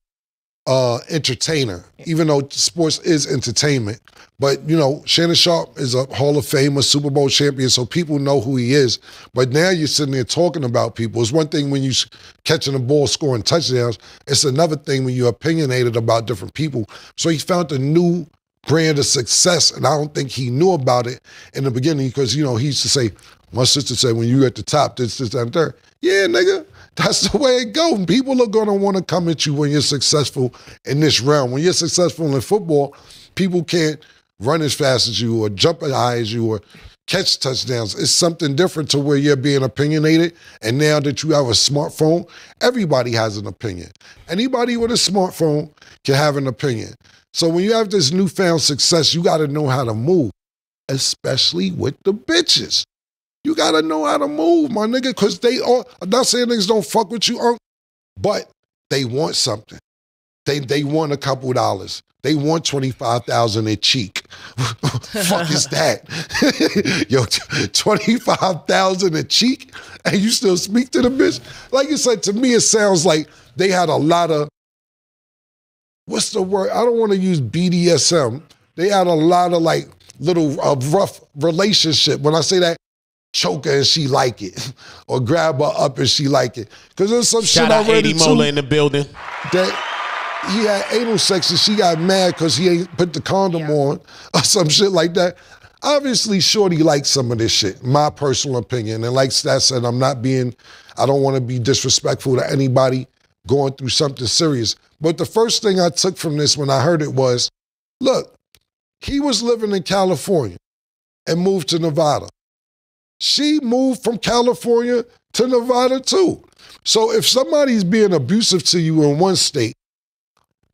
entertainer, even though sports is entertainment. But, you know, Shannon Sharpe is a Hall of Famer, Super Bowl champion, so people know who he is. But now you're sitting there talking about people. It's one thing when you're catching the ball, scoring touchdowns. It's another thing when you're opinionated about different people. So he found a new brand of success, and I don't think he knew about it in the beginning because, you know, he used to say, my sister said, when you're at the top, this, that, and third. Yeah, nigga, that's the way it goes. People are going to want to come at you when you're successful in this realm. When you're successful in football, people can't run as fast as you or jump as high as you or catch touchdowns. It's something different to where you're being opinionated. And now that you have a smartphone, everybody has an opinion. Anybody with a smartphone can have an opinion. So when you have this newfound success, you got to know how to move, especially with the bitches. You got to know how to move, my nigga, because I'm not saying niggas don't fuck with you, but they want something. They want a couple of dollars. They want $25,000 a cheek. Fuck is that? Yo, $25,000 a cheek, and you still speak to the bitch? Like you said, to me, it sounds like they had a lot of, what's the word? I don't want to use BDSM. They had a lot of like little rough relationship. When I say that, choke her and she like it, or grab her up and she like it. Because there's some shit I read Mola in the building. That he had anal sex and she got mad because he ain't put the condom on or some shit like that. Obviously, Shorty likes some of this shit, my personal opinion. And like Stat said, I don't want to be disrespectful to anybody going through something serious. But the first thing I took from this when I heard it was, look, he was living in California and moved to Nevada. She moved from California to Nevada too. So if somebody's being abusive to you in one state,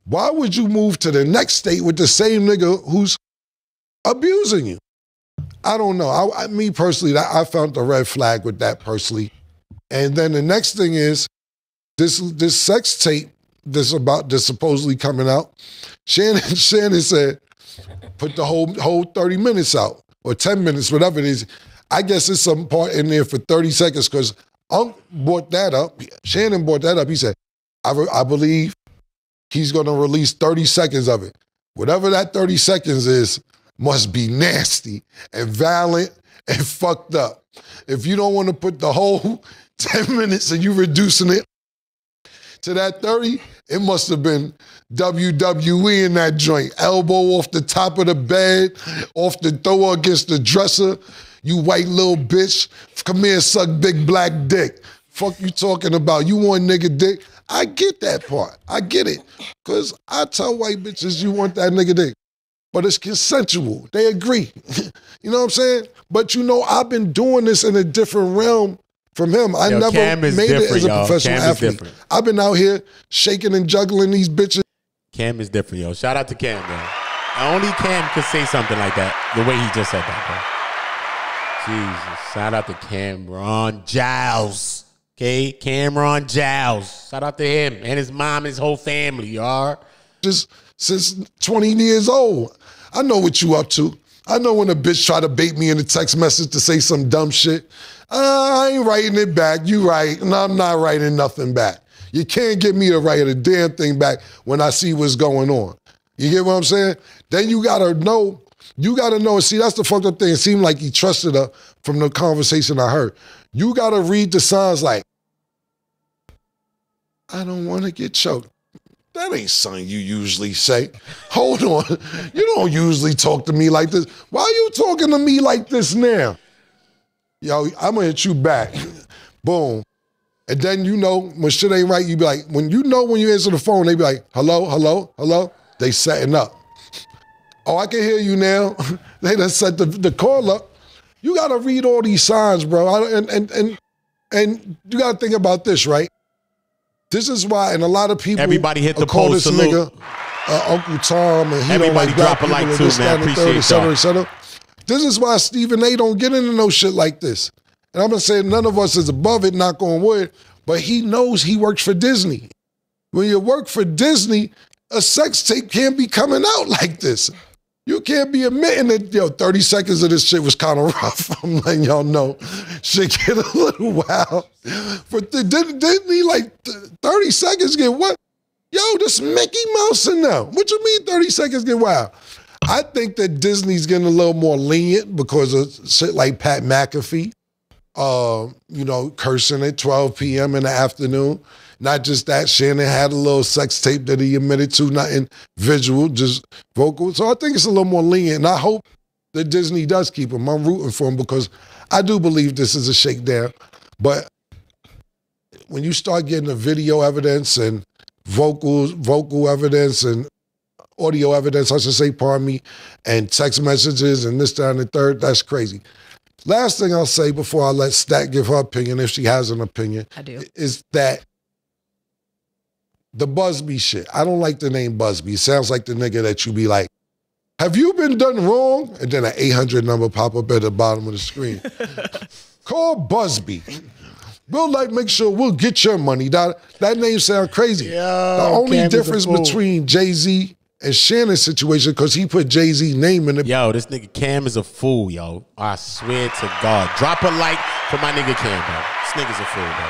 why would you move to the next state with the same nigga who's abusing you? I don't know. Me personally, I found the red flag with that personally. And then the next thing is this sex tape that's supposedly coming out. Shannon said, put the whole 30 minutes out or 10 minutes, whatever it is. I guess there's some part in there for 30 seconds because Unc brought that up. Shannon brought that up. He said, I believe he's going to release 30 seconds of it. Whatever that 30 seconds is must be nasty and violent and fucked up. If you don't want to put the whole 10 minutes and you reducing it to that 30, it must have been WWE in that joint. Elbow off the top of the bed, off the thrower against the dresser. You white little bitch, come here and suck big black dick. Fuck you talking about? You want nigga dick? I get that part. I get it. Because I tell white bitches you want that nigga dick. But it's consensual. They agree. You know what I'm saying? But you know, I've been doing this in a different realm from him. I never made it as a professional athlete. I've been out here shaking and juggling these bitches. Cam is different, yo. Shout out to Cam, bro. Only Cam could say something like that, the way he just said that, bro. Jesus. Shout out to Cameron Giles. Okay, Cameron Giles. Shout out to him and his mom, his whole family, y'all. Just since 20 years old. I know what you up to. I know when a bitch try to bait me in a text message to say some dumb shit. I ain't writing it back. You right, and I'm not writing nothing back. You can't get me to write a damn thing back when I see what's going on. You get what I'm saying? Then you gotta know. You gotta know. And see, that's the fucked up thing. It seemed like he trusted her from the conversation I heard. You gotta read the signs like, I don't want to get choked. That ain't something you usually say. Hold on. You don't usually talk to me like this. Why are you talking to me like this now? Yo, I'm going to hit you back. Boom. And then you know when shit ain't right, you be like, when you answer the phone, they be like, hello, hello, hello. They setting up. Oh, I can hear you now. They done set the call up. You got to read all these signs, bro. And you got to think about this, right? This is why, and a lot of people everybody hit the call post this salute. Nigga Uncle Tom, and he everybody don't like drop a like people, too, this, man. that, Appreciate y'all. et cetera. This is why Stephen A. don't get into no shit like this. And I'm gonna say none of us is above it, knock on wood, but he knows he works for Disney. When you work for Disney, a sex tape can't be coming out like this. You can't be admitting that, 30 seconds of this shit was kind of rough. I'm letting y'all know. Shit get a little wild. But didn't he like 30 seconds get what? Yo, this Mickey Mouse in there. What you mean 30 seconds get wild? I think that Disney's getting a little more lenient because of shit like Pat McAfee, cursing at 12 p.m. in the afternoon. Not just that, Shannon had a little sex tape that he admitted to, nothing visual, just vocal. So I think it's a little more lenient, and I hope that Disney does keep him. I'm rooting for him because I do believe this is a shakedown. But when you start getting the video evidence and vocal evidence and audio evidence, I should say, pardon me, and text messages and this, that, and the third, that's crazy. Last thing I'll say before I let Stat give her opinion, if she has an opinion, I do, is that the Busby shit. I don't like the name Busby. It sounds like the nigga that you be like, have you been done wrong? And then an 800 number pop up at the bottom of the screen. Call Busby. We'll make sure we'll get your money. That name sounds crazy. The only difference between Jay-Z and Shannon's situation, because he put Jay-Z's name in it. Yo, this nigga Cam is a fool, yo. I swear to God. Drop a like for my nigga Cam, bro. This nigga's a fool, bro.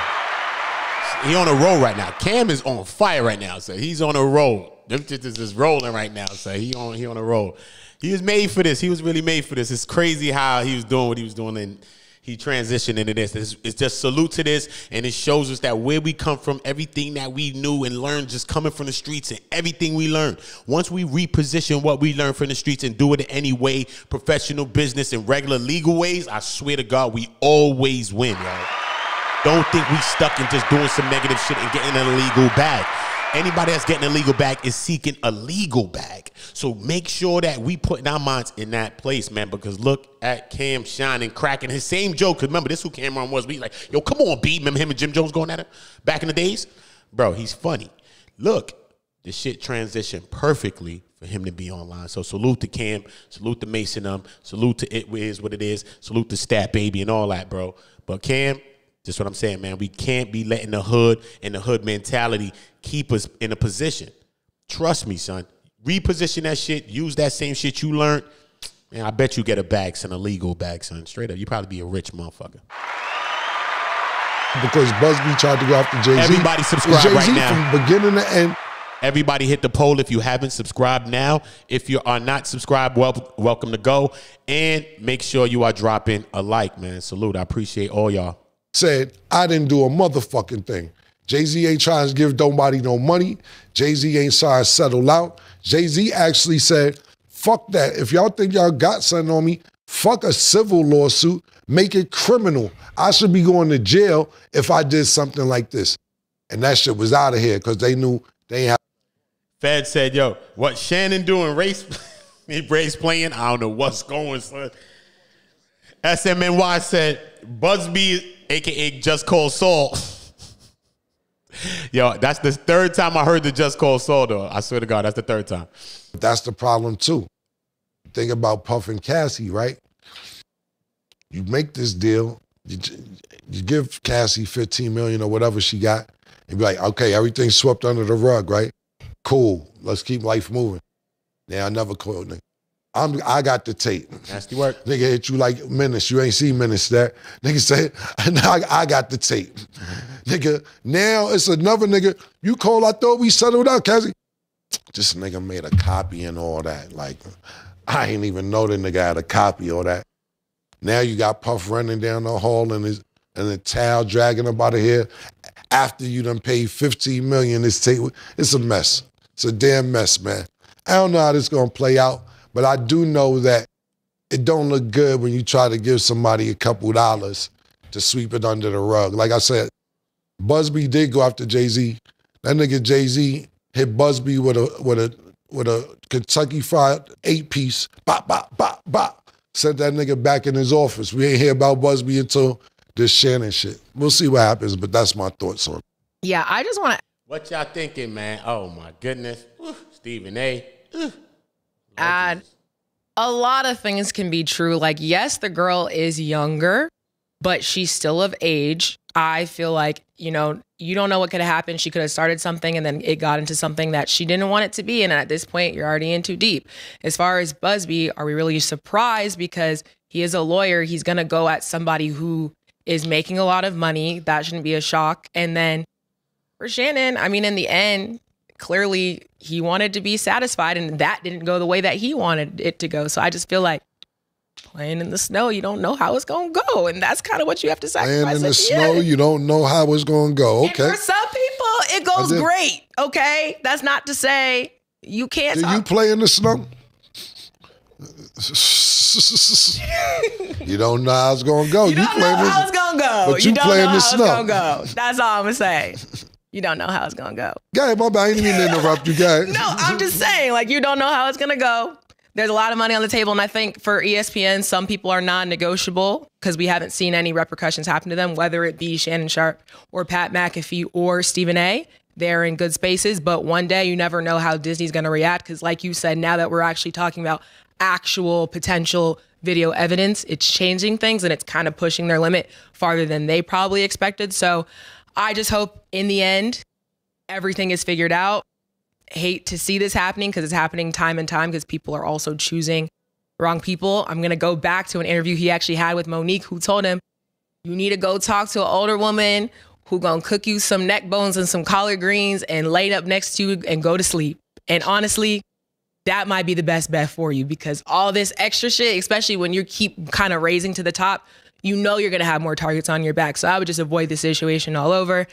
He on a roll right now. Cam is on fire right now, so he's on a roll. This is rolling right now, so he on a roll. He was made for this. He was really made for this. It's crazy how he was doing what he was doing, and he transitioned into this. It's just salute to this, and it shows us that where we come from, everything that we knew and learned just coming from the streets and everything we learned. Once we reposition what we learned from the streets and do it in any way, professional business and regular legal ways, I swear to God, we always win, y'all. Don't think we stuck in just doing some negative shit and getting an illegal bag. Anybody that's getting a legal bag is seeking a legal bag. So make sure that we putting our minds in that place, man, because look at Cam shining, cracking his same joke. Because remember, this is who Cameron was. We like, yo, come on, B. Remember him and Jim Jones going at it back in the days? Bro, he's funny. Look, the shit transitioned perfectly for him to be online. So salute to Cam, salute to Mason, salute to It Is What It Is, salute to Stat Baby and all that, bro. But Cam, just what I'm saying, man. We can't be letting the hood and the hood mentality keep us in a position. Trust me, son. Reposition that shit. Use that same shit you learned. Man, I bet you get a bag, son, a legal bag, son. Straight up. You probably be a rich motherfucker. because Busby tried to go after Jay-Z. Everybody subscribe Jay-Z right now. From beginning to end. Everybody hit the poll if you haven't subscribed now. If you are not subscribed, welcome to go. And make sure you are dropping a like, man. Salute. I appreciate all y'all. Said, I didn't do a motherfucking thing. Jay-Z ain't trying to give nobody no money. Jay-Z ain't trying to settle out. Jay-Z actually said, fuck that. If y'all think y'all got something on me, fuck a civil lawsuit. Make it criminal. I should be going to jail if I did something like this. And that shit was out of here because they knew they ain't have. Fed said, yo, what Shannon doing race playing? I don't know what's going, son. SMNY said, Busby, a.k.a. Just Call Saul. Yo, that's the third time I heard the Just Call Saul, though. I swear to God, that's the third time. That's the problem, too. Think about Puff and Cassie, right? You make this deal, you give Cassie $15 million or whatever she got, and be like, okay, everything's swept under the rug, right? Cool, let's keep life moving. Now, I never called nigga. I got the tape. Nasty work. Nigga hit you like Menace. You ain't seen Menace that. Nigga said, I got the tape. Nigga, now it's another nigga. You call, I thought we settled out, Cassie. This nigga made a copy and all that. Like, I ain't even know the nigga had a copy or that. Now you got Puff running down the hall and the towel dragging him out of here. After you done paid $15 million, it's a mess. It's a damn mess, man. I don't know how this gonna play out, but I do know that it don't look good when you try to give somebody a couple dollars to sweep it under the rug. Like I said, Busby did go after Jay-Z. That nigga Jay-Z hit Busby with a Kentucky Fried 8-piece. Bop, bop, bop, bop. Sent that nigga back in his office. We ain't hear about Busby until this Shannon shit. We'll see what happens, but that's my thoughts on it. Yeah, I just want to. What y'all thinking, man? Oh, my goodness. Stephen A. Add a lot of things can be true. Like, yes, the girl is younger, but she's still of age. I feel like, you don't know what could have happened. She could have started something and then it got into something that she didn't want it to be. And at this point, you're already in too deep. As far as Busby, are we really surprised? Because he is a lawyer. He's going to go at somebody who is making a lot of money. That shouldn't be a shock. And then for Shannon, I mean, in the end, clearly he wanted to be satisfied and that didn't go the way that he wanted it to go. So I just feel like playing in the snow, you don't know how it's going to go. And that's kind of what you have to sacrifice. Playing in the snow, you don't know how it's going to go. Okay. And for some people, it goes great. Okay. That's not to say you can't. Do you play in the snow? You don't know how it's going to go. You don't know how it's going to go. But you play in the snow. That's all I'm going to say. You don't know how it's going to go. Guy, my bad. I didn't mean to interrupt you, guys. No, I'm just saying, like, you don't know how it's going to go. There's a lot of money on the table. And I think for ESPN, some people are non-negotiable because we haven't seen any repercussions happen to them, whether it be Shannon Sharpe or Pat McAfee or Stephen A. They're in good spaces. But one day you never know how Disney's going to react. Because like you said, now that we're actually talking about actual potential video evidence, it's changing things and it's kind of pushing their limit farther than they probably expected. So I just hope in the end, everything is figured out. Hate to see this happening because it's happening time and time because people are also choosing the wrong people. I'm going to go back to an interview he actually had with Monique, who told him, you need to go talk to an older woman who going to cook you some neck bones and some collard greens and lay up next to you and go to sleep. And honestly, that might be the best bet for you because all this extra shit, especially when you keep kind of raising to the top, you know you're going to have more targets on your back. So I would just avoid the situation all over.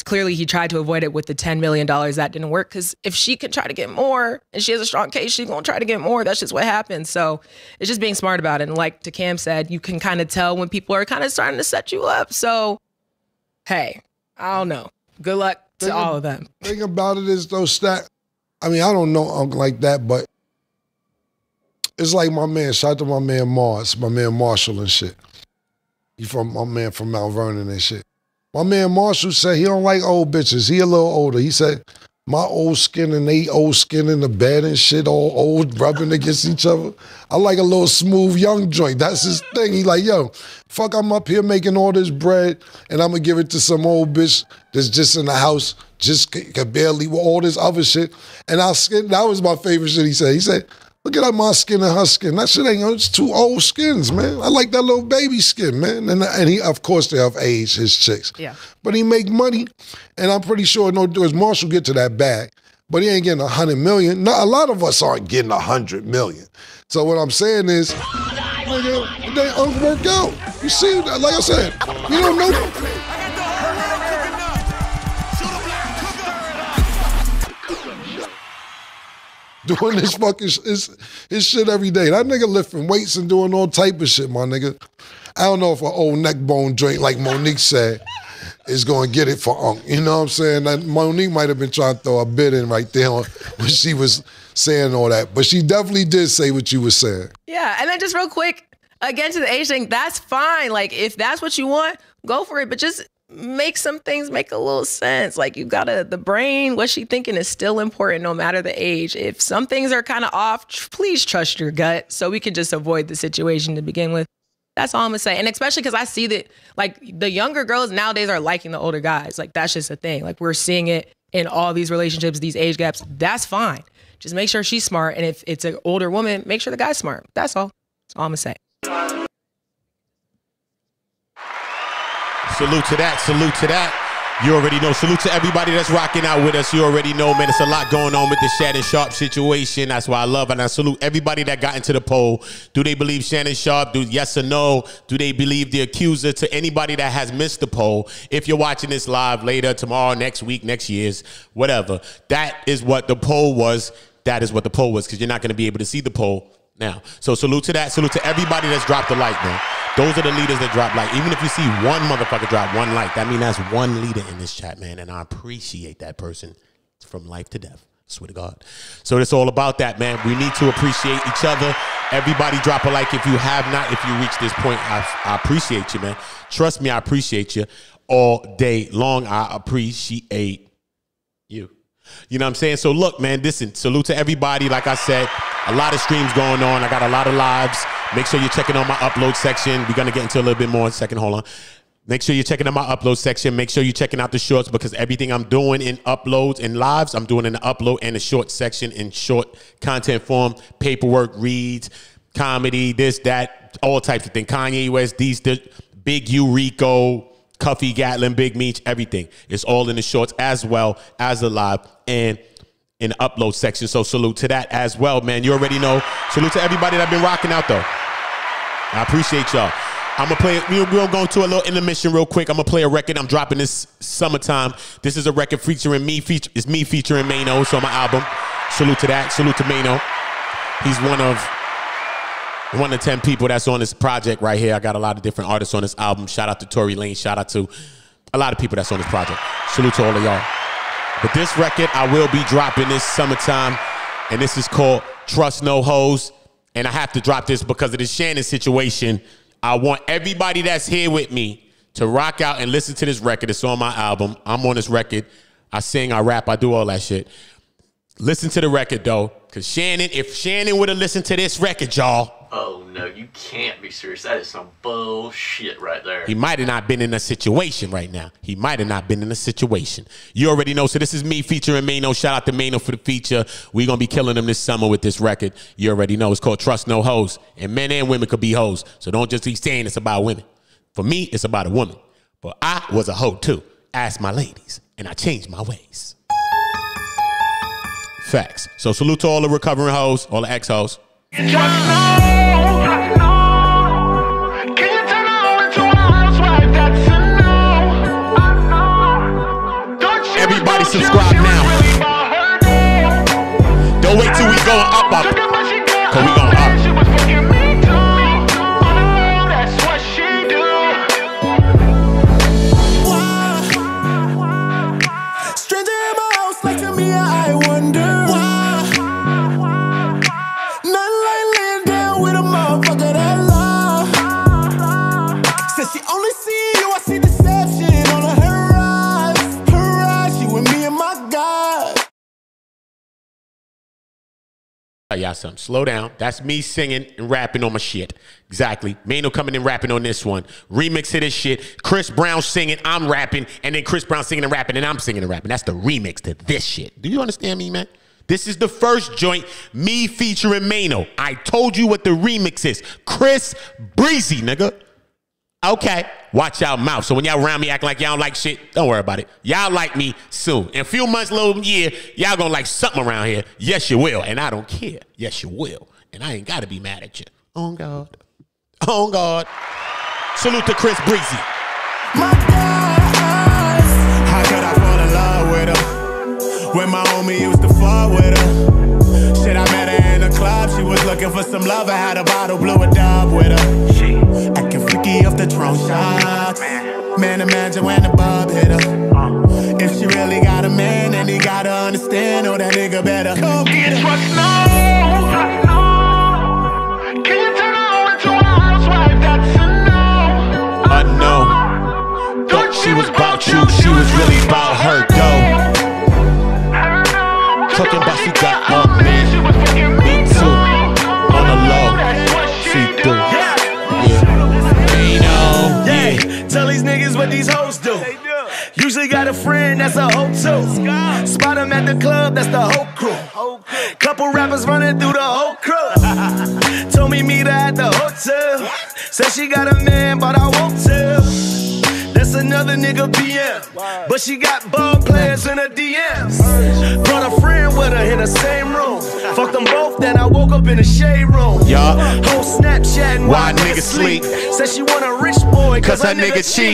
Clearly, he tried to avoid it with the $10 million. That didn't work because if she can try to get more and she has a strong case, she's going to try to get more. That's just what happens. So it's just being smart about it. And like Cam said, you can kind of tell when people are kind of starting to set you up. So, hey, I don't know. Good luck to all of them. Thing about it is those stats. I mean, I don't know like that, but it's like my man, shout out to my man Marshall and shit. He from my man from Mount Vernon and shit. My man Marshall said he don't like old bitches. He a little older. He said, my old skin and they old skin in the bed and shit, all old, rubbing against each other. I like a little smooth young joint. That's his thing. He like, yo, fuck, I'm up here making all this bread and I'm gonna give it to some old bitch that's just in the house, just can barely with all this other shit. And our skin, that was my favorite shit he said. He said, Look at my skin and her skin. That shit ain't, it's two old skins, man. I like that little baby skin, man. And he, of course, they have age, his chicks. Yeah. But he make money, and I'm pretty sure does Marshall get to that bag, but he ain't getting 100 million. No, a lot of us aren't getting 100 million. So what I'm saying is, nigga, they don't work out. You see, like I said, you don't know. Doing this fucking his shit every day. That nigga lifting weights and doing all type of shit, my nigga. I don't know if an old neck bone drink, like Monique said, is going to get it for Unc. You know what I'm saying? That Monique might have been trying to throw a bit in right there when she was saying all that. But she definitely did say what you were saying. Yeah, and then just real quick, again to the age thing, that's fine. Like, if that's what you want, go for it. But just make some things make a little sense. Like, you gotta, the brain, what she thinking is still important no matter the age. If some things are kind of off, please trust your gut so we can just avoid the situation to begin with. That's all I'm gonna say. And especially because I see that, like, the younger girls nowadays are liking the older guys. Like, that's just a thing. Like, we're seeing it in all these relationships, these age gaps. That's fine. Just make sure she's smart. And if it's an older woman, make sure the guy's smart. That's all. That's all I'm gonna say. Salute to that. Salute to that. You already know. Salute to everybody that's rocking out with us. You already know, man. It's a lot going on with the Shannon Sharpe situation. That's why I love it. And I salute everybody that got into the poll. Do they believe Shannon Sharpe? Yes or no? Do they believe the accuser? To anybody that has missed the poll, if you're watching this live later, tomorrow, next week, next year's, whatever, that is what the poll was. That is what the poll was, because you're not going to be able to see the poll now. So salute to that. Salute to everybody that's dropped the like, man. Those are the leaders that drop like. Even if you see one motherfucker drop one like, that means that's one leader in this chat, man. And I appreciate that person from life to death. Swear to God. So it's all about that, man. We need to appreciate each other. Everybody drop a like if you have not. If you reach this point, I appreciate you, man. Trust me, I appreciate you all day long. I appreciate you. You know what I'm saying? So look, man, listen, salute to everybody. Like I said, a lot of streams going on. I got a lot of lives. Make sure you're checking on my upload section. We're going to get into a little bit more in a second. Hold on. Make sure you're checking out my upload section. Make sure you're checking out the shorts, because everything I'm doing in uploads and lives, I'm doing in the upload and the short section in short content form, paperwork, reads, comedy, this, that, all types of things. Kanye West, these, the Big U, Rico, Cuffy, Gatlin, Big Meech, everything. It's all in the shorts as well as the live and in the upload section. So salute to that as well, man. You already know. Salute to everybody that's been rocking out, though. I appreciate y'all. I'm going to play, we're going to go into a little intermission real quick. I'm going to play a record I'm dropping this summertime. This is a record featuring me. It's me featuring Mano. It's on my album. Salute to that. Salute to Mano. He's one of 10 people that's on this project right here. I got a lot of different artists on this album. Shout out to Tory Lanez. Shout out to a lot of people that's on this project. Salute to all of y'all. But this record I will be dropping this summertime, and this is called Trust No Hoes. And I have to drop this because of the Shannon situation. I want everybody that's here with me to rock out and listen to this record. It's on my album. I'm on this record. I sing, I rap, I do all that shit. Listen to the record, though, because if Shannon would have listened to this record, y'all. Oh, no, you can't be serious. That is some bullshit right there. He might have not been in a situation right now. He might have not been in a situation. You already know. So this is me featuring Mano. Shout out to Mano for the feature. We're going to be killing them this summer with this record. You already know. It's called Trust No Hoes. And men and women could be hoes. So don't just be saying it's about women. For me, it's about a woman. But I was a hoe, too. Ask my ladies. And I changed my ways. Facts. So salute to all the recovering hoes, all the ex-hoes. Everybody subscribe now. Don't wait till we go up, cause we going up. Stranger in my house like to me, I wonder why. Nothing like laying down with a motherfucker that love. Says she only see you, I see deception on her eyes. She with me and my God. Y'all something. Slow down. That's me singing and rapping on my shit. Exactly. Mano coming and rapping on this one. Remix to this shit. Chris Brown singing, I'm rapping, and then Chris Brown singing and rapping, and I'm singing and rapping. That's the remix to this shit. Do you understand me, man? This is the first joint, me featuring Mano. I told you what the remix is. Chris Breezy, nigga. Okay, watch y'all mouth. So when y'all around me acting like y'all don't like shit, don't worry about it. Y'all like me soon. In a few months, little year, y'all gonna like something around here. Yes, you will. And I don't care. Yes, you will. And I ain't gotta be mad at you. Oh, God. Oh, God. Salute to Chris Breezy. My God, how could I fall in love with her when my homie used to fall with her? Shit, I met her in the club. She was looking for some love. I had a bottle, blew a dub with her. Acting freaky off the throne shots. Man, imagine when the bub hit her. If she really got a man, then he gotta understand. Oh, that nigga better come get her. Trust no. Can you turn her over to a housewife? That's a no. I know. Thought she was about you. She was really about her, though. Talking about she got a man. Me too. On the low. See through. Yeah. Tell these niggas what these hoes do. Usually got a friend that's a hoe too. Spot him at the club, that's the whole crew. Couple rappers running through the whole crew. Told me meet her at the hotel. Said she got a man, but I won't tell. That's another nigga PM. But she got ball players in her DMs. Brought a friend with her in the same room. Fucked them both, then I woke up in the shade room. Yeah. Whole Snapchat and why niggas sleep. Said she want a rich boy, cause her nigga cheat.